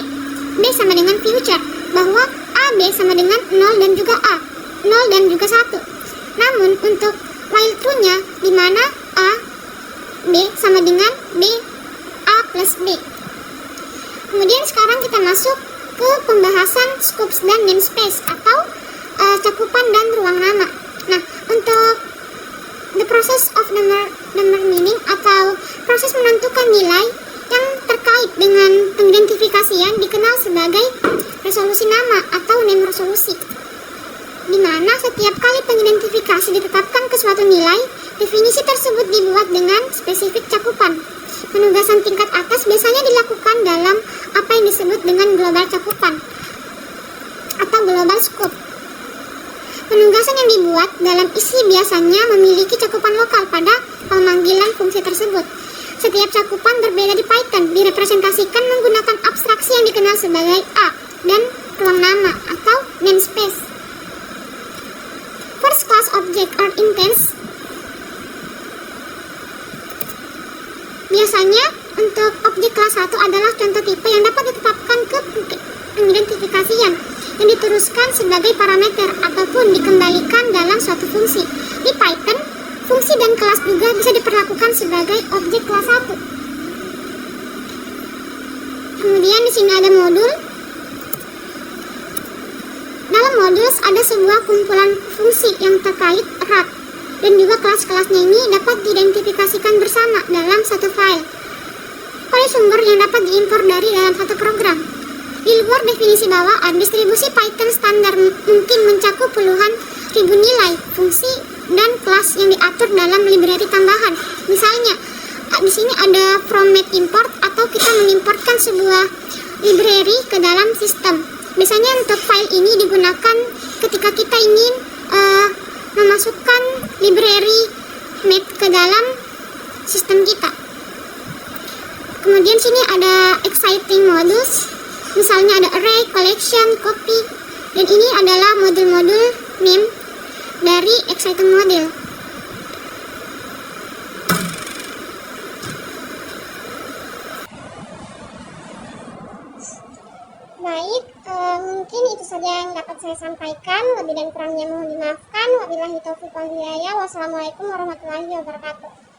B sama dengan future, bahwa A, B sama dengan 0 dan juga A, 0 dan juga 1. Namun untuk while true-nya, di mana A, B sama dengan B, A plus B. Kemudian sekarang kita masuk ke pembahasan scopes dan namespace atau cakupan dan ruang nama. Nah, untuk the process of number meaning atau proses menentukan nilai yang terkait dengan pengidentifikasian dikenal sebagai resolusi nama atau name resolusi, di mana setiap kali pengidentifikasi ditetapkan ke suatu nilai, definisi tersebut dibuat dengan spesifik cakupan. Penugasan tingkat atas biasanya dilakukan dalam apa yang disebut dengan global cakupan atau global scope. Penugasan yang dibuat dalam isi biasanya memiliki cakupan lokal pada pemanggilan fungsi tersebut. Setiap cakupan berbeda di Python direpresentasikan menggunakan abstraksi yang dikenal sebagai A dan ruang nama atau namespace. First class object or intents biasanya untuk objek kelas 1 adalah contoh tipe yang dapat ditetapkan ke pengidentifikasian yang diteruskan sebagai parameter ataupun dikembalikan dalam suatu fungsi. Di Python, fungsi dan kelas juga bisa diperlakukan sebagai objek kelas 1. Kemudian di sini ada modul. Dalam modul ada sebuah kumpulan fungsi yang terkait erat, dan juga kelas-kelasnya ini dapat diidentifikasikan bersama dalam satu file. File sumber yang dapat diimpor dari dalam satu program. Di luar definisi bawaan, distribusi Python standar mungkin mencakup puluhan ribu nilai, fungsi, dan kelas yang diatur dalam library tambahan. Misalnya, di sini ada from made import atau kita mengimportkan sebuah library ke dalam sistem. Biasanya untuk file ini digunakan ketika kita ingin memasukkan library made ke dalam sistem kita. Kemudian sini ada exciting modus, misalnya ada array, collection, copy, dan ini adalah modul-modul name dari exciting model. Baik, mungkin itu saja yang dapat saya sampaikan. Lebih dan kurangnya mohon dimaafkan. Wabillahi taufiq wal hidayah. Wassalamualaikum warahmatullahi wabarakatuh.